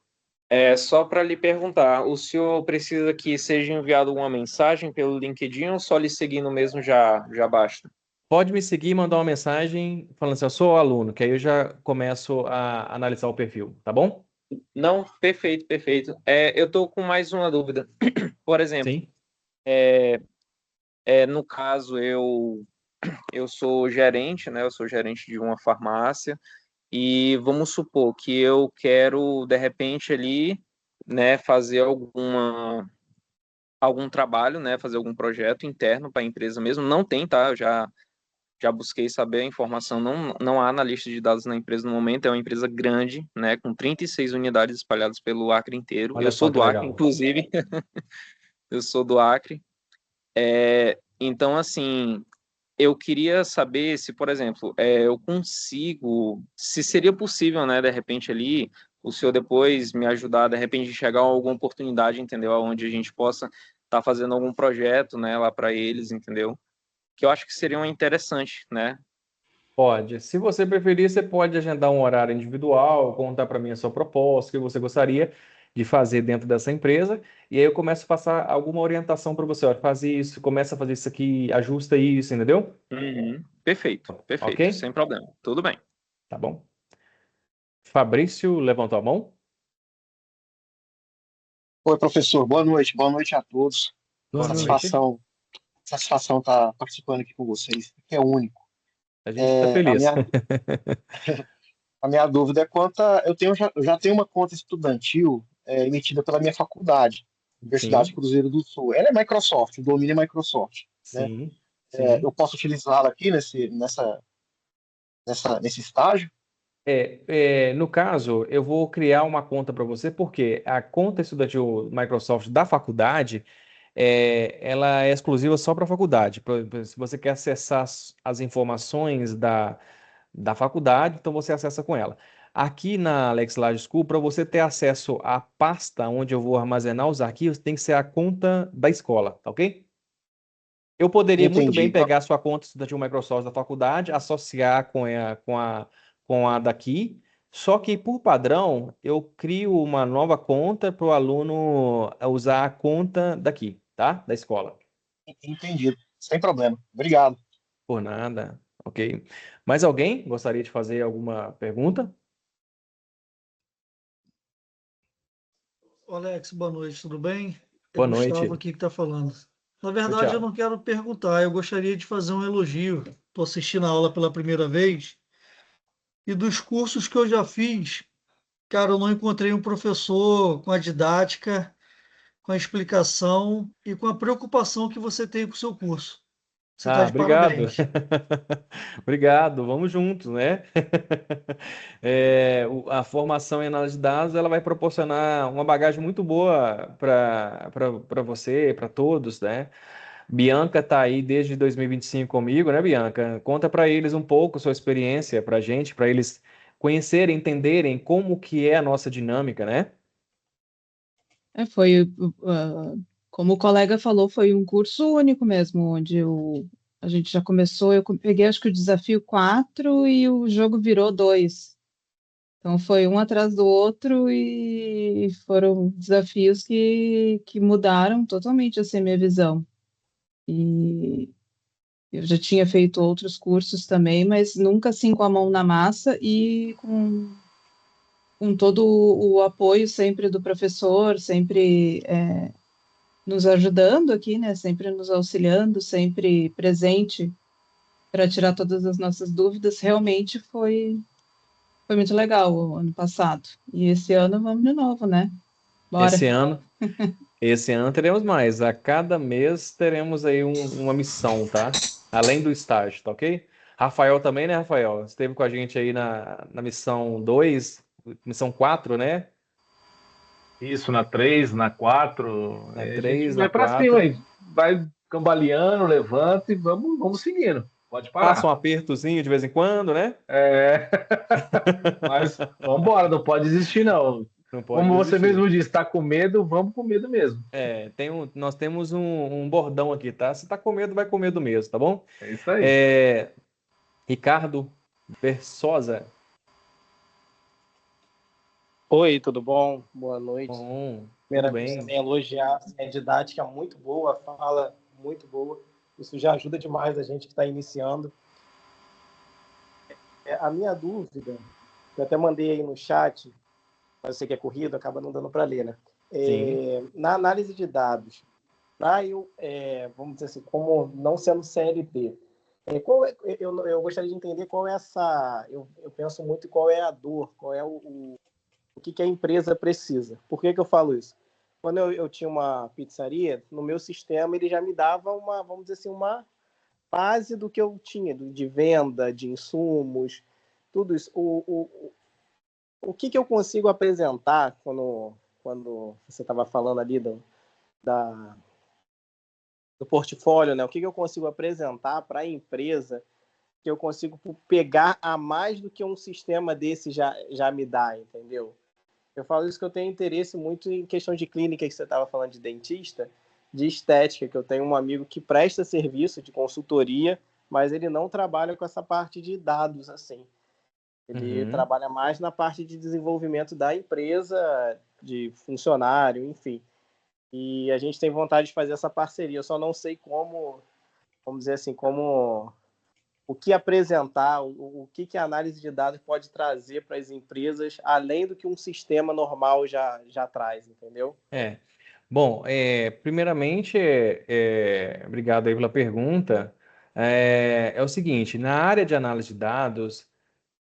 Só para lhe perguntar, o senhor precisa que seja enviado uma mensagem pelo LinkedIn ou só lhe seguindo mesmo já basta? Pode me seguir e mandar uma mensagem falando assim, eu sou aluno, que aí eu já começo a analisar o perfil, tá bom? Não, perfeito, perfeito. Eu estou com mais uma dúvida. Por exemplo, Sim. no caso, eu sou gerente, né? Eu sou gerente de uma farmácia e vamos supor que eu quero, de repente, ali, né, fazer algum trabalho, né, fazer algum projeto interno para a empresa mesmo. Não tem, tá? Eu já busquei saber a informação, não há analista de dados na empresa no momento, é uma empresa grande, né, com 36 unidades espalhadas pelo Acre inteiro. Olha Eu só sou que do Acre, legal. inclusive, eu sou do Acre. Então, assim, eu queria saber se, por exemplo, eu consigo, se seria possível, né, de repente ali, o senhor depois me ajudar, de repente, chegar a alguma oportunidade, entendeu? Onde a gente possa estar fazendo algum projeto, né, lá para eles, entendeu? Que eu acho que seria interessante, né? Pode. Se você preferir, você pode agendar um horário individual, contar para mim a sua proposta, o que você gostaria de fazer dentro dessa empresa, e aí eu começo a passar alguma orientação para você. Olha, faz isso, começa a fazer isso aqui, ajusta isso, entendeu? Uhum. Perfeito, Ok? perfeito, sem problema. Tudo bem. Tá bom. Fabrício levantou a mão? Oi, professor, boa noite a todos. Boa Boa noite. noite. Satisfação estar participando aqui com vocês, que é único. A gente está A feliz. minha, a minha dúvida é eu já tenho uma conta estudantil emitida pela minha faculdade, Universidade Sim, Cruzeiro do Sul. Ela é Microsoft, o domínio é Microsoft, né? sim, sim. Eu posso utilizá-la aqui nesse estágio? No caso, eu vou criar uma conta para você, porque a conta estudantil Microsoft da faculdade, ela é exclusiva só para a faculdade. Se você quer acessar as informações da faculdade, então você acessa com ela. Aqui na Alex Large School, para você ter acesso à pasta onde eu vou armazenar os arquivos, tem que ser a conta da escola, tá ok? Eu poderia muito bem Entendi. pegar a sua conta estudantil Microsoft da faculdade, associar com a daqui, só que por padrão eu crio uma nova conta para o aluno usar a conta daqui, tá? Da escola. Entendido. Sem problema. Obrigado. Por nada, ok? Mais alguém gostaria de fazer alguma pergunta? Ô, Alex, boa noite, tudo bem? É Boa Gustavo noite. aqui que está falando. Na Oi, verdade, eu Thiago. não quero perguntar, eu gostaria de fazer um elogio. Estou assistindo a aula pela primeira vez e dos cursos que eu já fiz, cara, eu não encontrei um professor com a didática, com a explicação e com a preocupação que você tem com o seu curso. Você está Ah, de obrigado. parabéns. Obrigado, vamos juntos, né? A formação em análise de dados, ela vai proporcionar uma bagagem muito boa para você, para todos, né? Bianca está aí desde 2025 comigo, né, Bianca? Conta para eles um pouco sua experiência, para gente, para eles conhecerem, entenderem como que é a nossa dinâmica, né? Foi, como o colega falou, foi um curso único mesmo, onde a gente já começou, eu peguei acho que o desafio 4 e o jogo virou 2. Então foi um atrás do outro e foram desafios que mudaram totalmente assim, minha visão. E eu já tinha feito outros cursos também, mas nunca assim com a mão na massa e com todo o apoio sempre do professor, sempre nos ajudando aqui, né? Sempre nos auxiliando, sempre presente para tirar todas as nossas dúvidas. Realmente foi muito legal o ano passado. E esse ano vamos de novo, né? Bora. Esse ano, esse ano teremos mais. A cada mês teremos aí uma missão, tá? Além do estágio, tá ok? Rafael também, né, Rafael? Esteve com a gente aí na missão 2, missão 4, né? Isso, na 3, na 4, Na a gente 3, na vai pra cima 4. aí. Vai cambaleando, levanta e vamos seguindo. Pode Passa um parar. apertozinho de vez em quando, né? É. Mas vamos embora, não pode desistir, não. Não pode Como você desistir. mesmo disse, está com medo, vamos com medo mesmo. Nós temos um bordão aqui, tá? Se tá com medo, vai com medo mesmo, tá bom? É isso aí. Ricardo Versosa. Oi, tudo bom? Boa noite. Bom, tudo Primeiramente, bem. também elogiar a didática muito boa, a fala muito boa. Isso já ajuda demais a gente que está iniciando. A minha dúvida, eu até mandei aí no chat, mas eu sei que é corrido, acaba não dando para ler, né? Sim. Na análise de dados, para eu, vamos dizer assim, como não sendo CLT, eu gostaria de entender qual é essa... Eu penso muito em qual é a dor, qual é o que a empresa precisa. Por que eu falo isso? Quando eu tinha uma pizzaria, no meu sistema ele já me dava uma, vamos dizer assim, uma base do que eu tinha, de venda, de insumos, tudo isso. O que eu consigo apresentar quando você estava falando ali do portfólio, né? O que eu consigo apresentar para a empresa que eu consigo pegar a mais do que um sistema desse já me dá, entendeu? Eu falo isso que eu tenho interesse muito em questão de clínica, que você estava falando de dentista, de estética, que eu tenho um amigo que presta serviço de consultoria, mas ele não trabalha com essa parte de dados, assim. Ele trabalha mais na parte de desenvolvimento da empresa, de funcionário, enfim. E a gente tem vontade de fazer essa parceria. Eu só não sei como, vamos dizer assim, o que apresentar, o que a análise de dados pode trazer para as empresas, além do que um sistema normal já traz, entendeu? Bom, primeiramente, obrigado aí pela pergunta. É o seguinte, na área de análise de dados,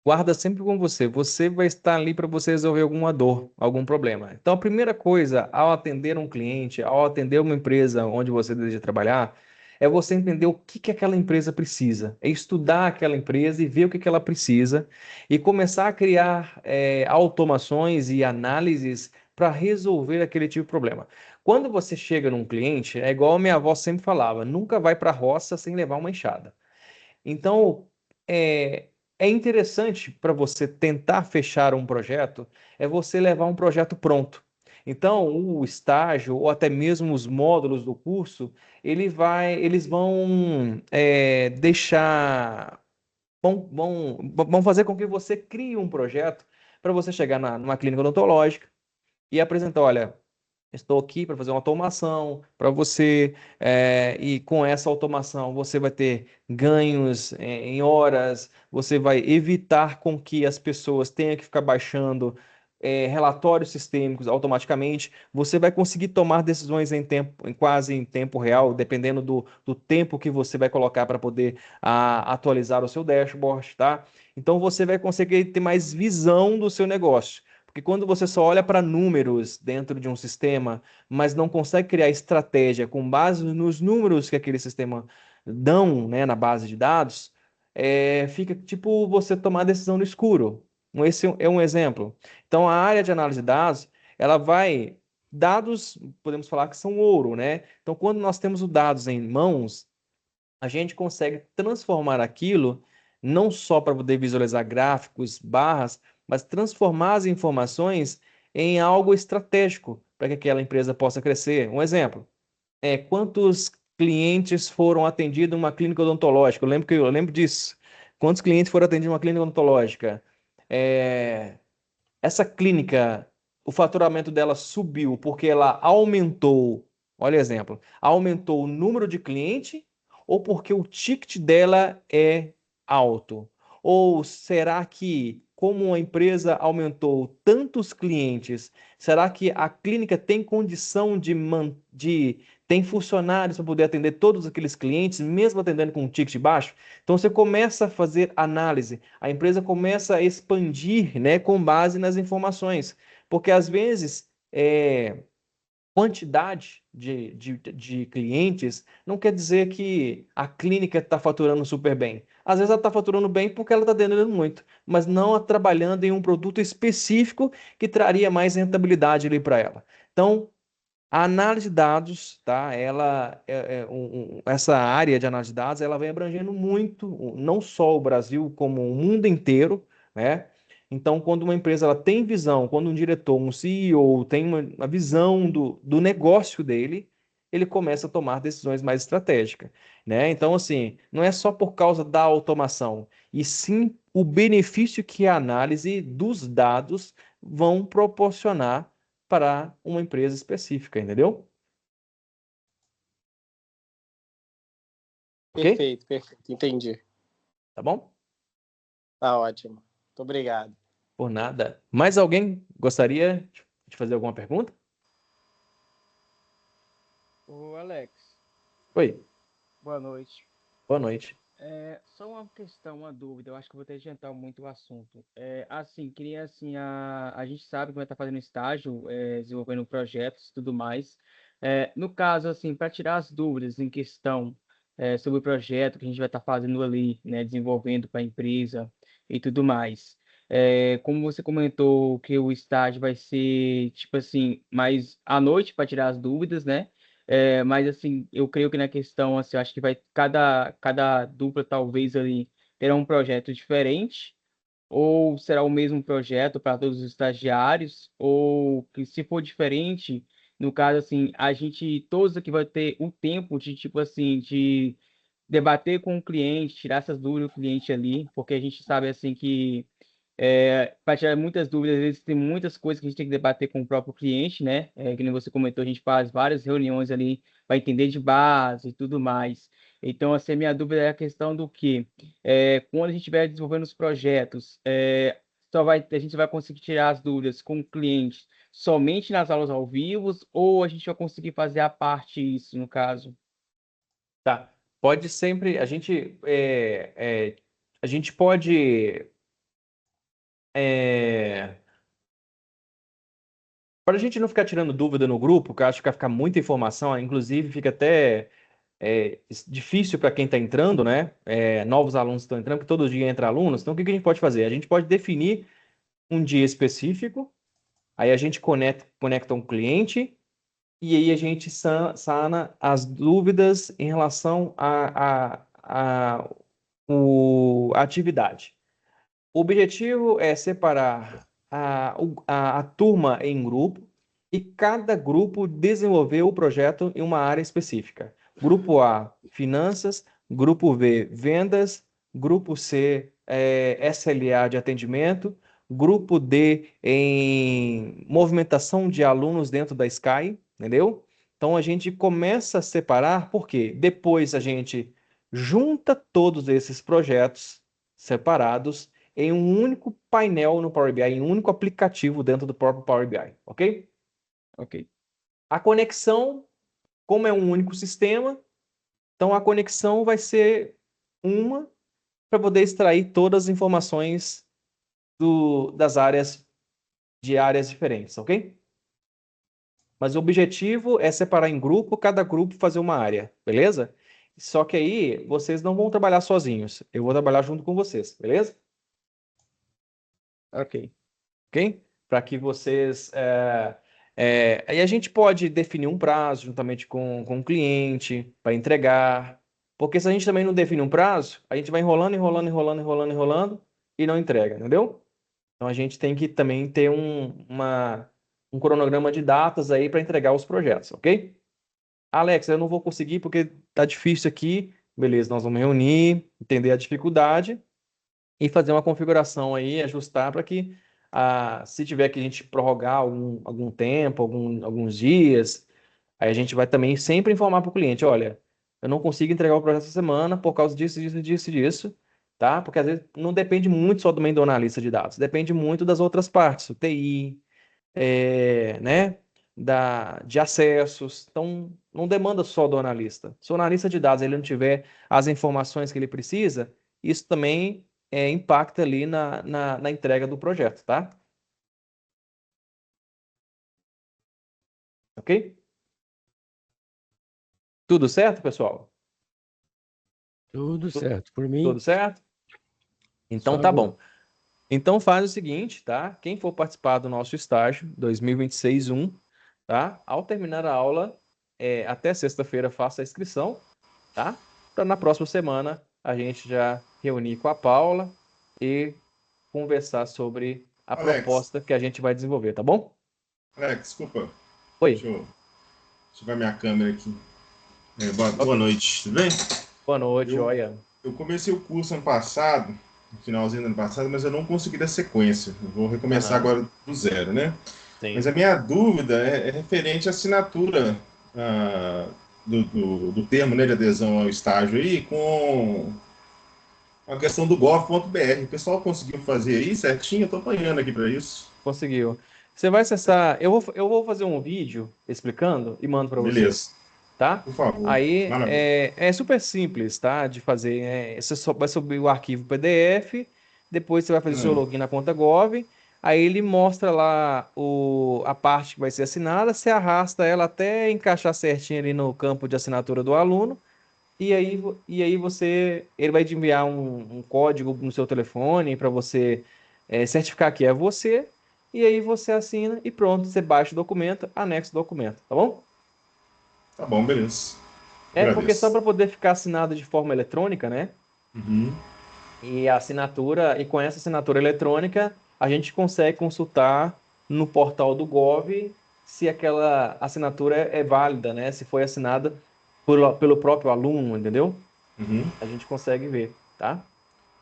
guarda sempre com você. Você vai estar ali para você resolver alguma dor, algum problema. Então, a primeira coisa, ao atender um cliente, ao atender uma empresa onde você deseja trabalhar, é você entender o que aquela empresa precisa. É estudar aquela empresa e ver o que ela precisa e começar a criar automações e análises para resolver aquele tipo de problema. Quando você chega num cliente, é igual a minha avó sempre falava, nunca vai para a roça sem levar uma enxada. Então, é interessante para você tentar fechar um projeto, é você levar um projeto pronto. Então, o estágio ou até mesmo os módulos do curso, eles vão vão fazer com que você crie um projeto para você chegar numa clínica odontológica e apresentar, olha, estou aqui para fazer uma automação para você, e com essa automação você vai ter ganhos em horas, você vai evitar com que as pessoas tenham que ficar baixando relatórios sistêmicos automaticamente, você vai conseguir tomar decisões quase em tempo real, dependendo do tempo que você vai colocar para poder atualizar o seu dashboard, tá? Então você vai conseguir ter mais visão do seu negócio. Porque quando você só olha para números dentro de um sistema, mas não consegue criar estratégia com base nos números que aquele sistema dão, né, na base de dados, fica tipo você tomar decisão no escuro. Esse é um exemplo. Então, a área de análise de dados, ela vai... Dados, podemos falar que são ouro, né? Então, quando nós temos os dados em mãos, a gente consegue transformar aquilo não só para poder visualizar gráficos, barras, mas transformar as informações em algo estratégico para que aquela empresa possa crescer. Um exemplo, quantos clientes foram atendidos em uma clínica odontológica? Eu lembro disso. Quantos clientes foram atendidos em uma clínica odontológica? Essa clínica, o faturamento dela subiu porque ela aumentou, olha o exemplo, aumentou o número de clientes ou porque o ticket dela é alto? Ou será que, como a empresa aumentou tantos clientes, será que a clínica tem condição tem funcionários para poder atender todos aqueles clientes, mesmo atendendo com um ticket baixo? Então você começa a fazer análise, a empresa começa a expandir, né, com base nas informações, porque às vezes quantidade de clientes não quer dizer que a clínica está faturando super bem. Às vezes ela está faturando bem porque ela está vendendo muito, mas não trabalhando em um produto específico que traria mais rentabilidade ali para ela. Então, A análise de dados, tá? Essa área de análise de dados, ela vem abrangendo muito, não só o Brasil, como o mundo inteiro, né? Então, quando uma empresa ela tem visão, quando um diretor, um CEO tem uma visão do negócio dele, ele começa a tomar decisões mais estratégicas, né? Então, assim, não é só por causa da automação, e sim o benefício que a análise dos dados vão proporcionar para uma empresa específica, entendeu? Ok? Perfeito, perfeito. Entendi. Tá bom? Tá ótimo. Muito obrigado. Por nada. Mais alguém gostaria de fazer alguma pergunta? Ô, Alex, Oi, boa noite. boa noite. Só uma questão, uma dúvida. Eu acho que eu vou ter que adiantar muito o assunto. Assim, queria assim, a gente sabe que vai estar fazendo estágio, desenvolvendo projetos e tudo mais. No caso, assim, para tirar as dúvidas em questão sobre o projeto que a gente vai estar fazendo ali, né, desenvolvendo para a empresa e tudo mais. Como você comentou que o estágio vai ser, tipo assim, mais à noite para tirar as dúvidas, né? Mas assim, eu creio que na questão, assim, eu acho que vai cada dupla talvez ali terá um projeto diferente, ou será o mesmo projeto para todos os estagiários, ou que se for diferente, no caso assim, a gente todos aqui vai ter o tempo de tipo assim, de debater com o cliente, tirar essas dúvidas do cliente ali, porque a gente sabe assim que para tirar muitas dúvidas, às vezes tem muitas coisas que a gente tem que debater com o próprio cliente, né? Que nem você comentou, a gente faz várias reuniões ali para entender de base e tudo mais. Então, assim, a minha dúvida é a questão do que, quando a gente estiver desenvolvendo os projetos, a gente vai conseguir tirar as dúvidas com o cliente somente nas aulas ao vivo, ou a gente vai conseguir fazer a parte isso, no caso? Tá. Pode sempre, a gente pode, para a gente não ficar tirando dúvida no grupo, que eu acho que vai ficar muita informação, inclusive fica até difícil para quem está entrando, né? Novos alunos estão entrando, porque todo dia entra alunos. Então, o que que a gente pode fazer? A gente pode definir um dia específico, aí a gente conecta um cliente e aí a gente sana as dúvidas em relação à atividade. O objetivo é separar a turma em grupo e cada grupo desenvolver o projeto em uma área específica. Grupo A, finanças. Grupo B, vendas. Grupo C, SLA de atendimento. Grupo D, em movimentação de alunos dentro da Sky, entendeu? Então a gente começa a separar, porque depois a gente junta todos esses projetos separados em um único painel no Power BI, em um único aplicativo dentro do próprio Power BI, ok? Ok. A conexão, como é um único sistema, então a conexão vai ser uma para poder extrair todas as informações das áreas de áreas diferentes, ok? Mas o objetivo é separar em grupo, cada grupo fazer uma área, beleza? Só que aí vocês não vão trabalhar sozinhos, eu vou trabalhar junto com vocês, beleza? Ok. Ok? Para que vocês. Aí a gente pode definir um prazo juntamente com o cliente para entregar. Porque se a gente também não define um prazo, a gente vai enrolando, enrolando, enrolando, enrolando, enrolando e não entrega, entendeu? Então a gente tem que também ter um cronograma de datas aí para entregar os projetos, ok? Alex, eu não vou conseguir porque tá difícil aqui. Beleza, nós vamos reunir, entender a dificuldade e fazer uma configuração aí, ajustar para que, se tiver que a gente prorrogar algum tempo, alguns dias, aí a gente vai também sempre informar para o cliente, olha, eu não consigo entregar o projeto essa semana por causa disso, disso, disso, disso, tá? Porque às vezes não depende muito só do analista de dados, depende muito das outras partes, o TI, né? De acessos, então não demanda só do analista. Se o analista de dados ele não tiver as informações que ele precisa, isso também impacta ali na entrega do projeto, tá? Ok? Tudo certo, pessoal? Tudo certo. Por mim, Tudo certo? Então só tá agora. bom. Então faz o seguinte, tá? Quem for participar do nosso estágio 2026-1, tá? Ao terminar a aula, até sexta-feira faça a inscrição, tá? Para na próxima semana a gente já reunir com a Paula e conversar sobre a Alex. proposta que a gente vai desenvolver, tá bom? Alex, desculpa. Oi. Deixa eu ativar minha câmera aqui. Boa noite, tudo bem? Boa noite, joia. Eu comecei o curso ano passado, no finalzinho do ano passado, mas eu não consegui dar sequência. Eu vou recomeçar agora do zero, né? Sim. Mas a minha dúvida é referente à assinatura do termo, né, de adesão ao estágio aí, com a questão do gov.br. O pessoal conseguiu fazer aí certinho? Eu estou apanhando aqui para isso. Conseguiu. Você vai acessar. Eu vou fazer um vídeo explicando e mando para você. Beleza. Tá? Por favor. Aí Maravilha. é super simples, tá? De fazer. Você só vai subir o arquivo PDF, depois você vai fazer seu login na conta Gov. Aí ele mostra lá a parte que vai ser assinada, você arrasta ela até encaixar certinho ali no campo de assinatura do aluno, e aí ele vai te enviar um código no seu telefone para você certificar que é você, e aí você assina e pronto, você baixa o documento, anexa o documento, tá bom? Tá bom, beleza. Porque só para poder ficar assinado de forma eletrônica, né? Uhum. E com essa assinatura eletrônica, a gente consegue consultar no portal do Gov se aquela assinatura é válida, né? Se foi assinada pelo próprio aluno, entendeu? Uhum. A gente consegue ver, tá?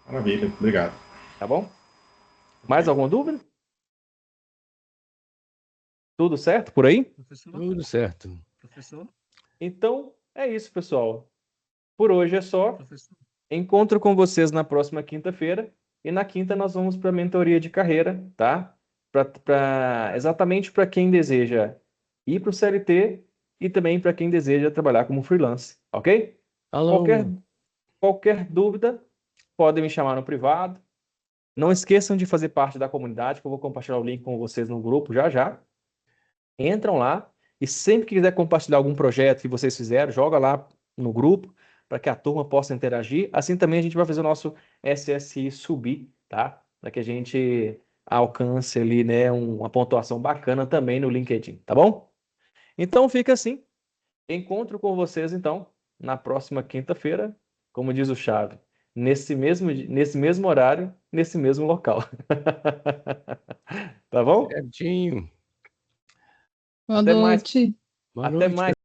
Maravilha, obrigado. Tá bom? Mais alguma dúvida? Tudo certo por aí? Professor? Tudo certo. Professor? Então, é isso, pessoal. Por hoje é só. Professor? Encontro com vocês na próxima quinta-feira. E na quinta nós vamos para a mentoria de carreira, tá? Exatamente para quem deseja ir para o CLT e também para quem deseja trabalhar como freelance, ok? Alô. Qualquer dúvida, podem me chamar no privado. Não esqueçam de fazer parte da comunidade, que eu vou compartilhar o link com vocês no grupo já já. Entram lá e sempre que quiser compartilhar algum projeto que vocês fizeram, joga lá no grupo para que a turma possa interagir. Assim também a gente vai fazer o nosso SSI subir, tá? Para que a gente alcance ali, né, uma pontuação bacana também no LinkedIn, tá bom? Então fica assim. Encontro com vocês então na próxima quinta-feira, como diz o Chave, nesse mesmo horário, nesse mesmo local. Tá bom? Certinho. Boa Até mais. noite. Boa Até noite. mais.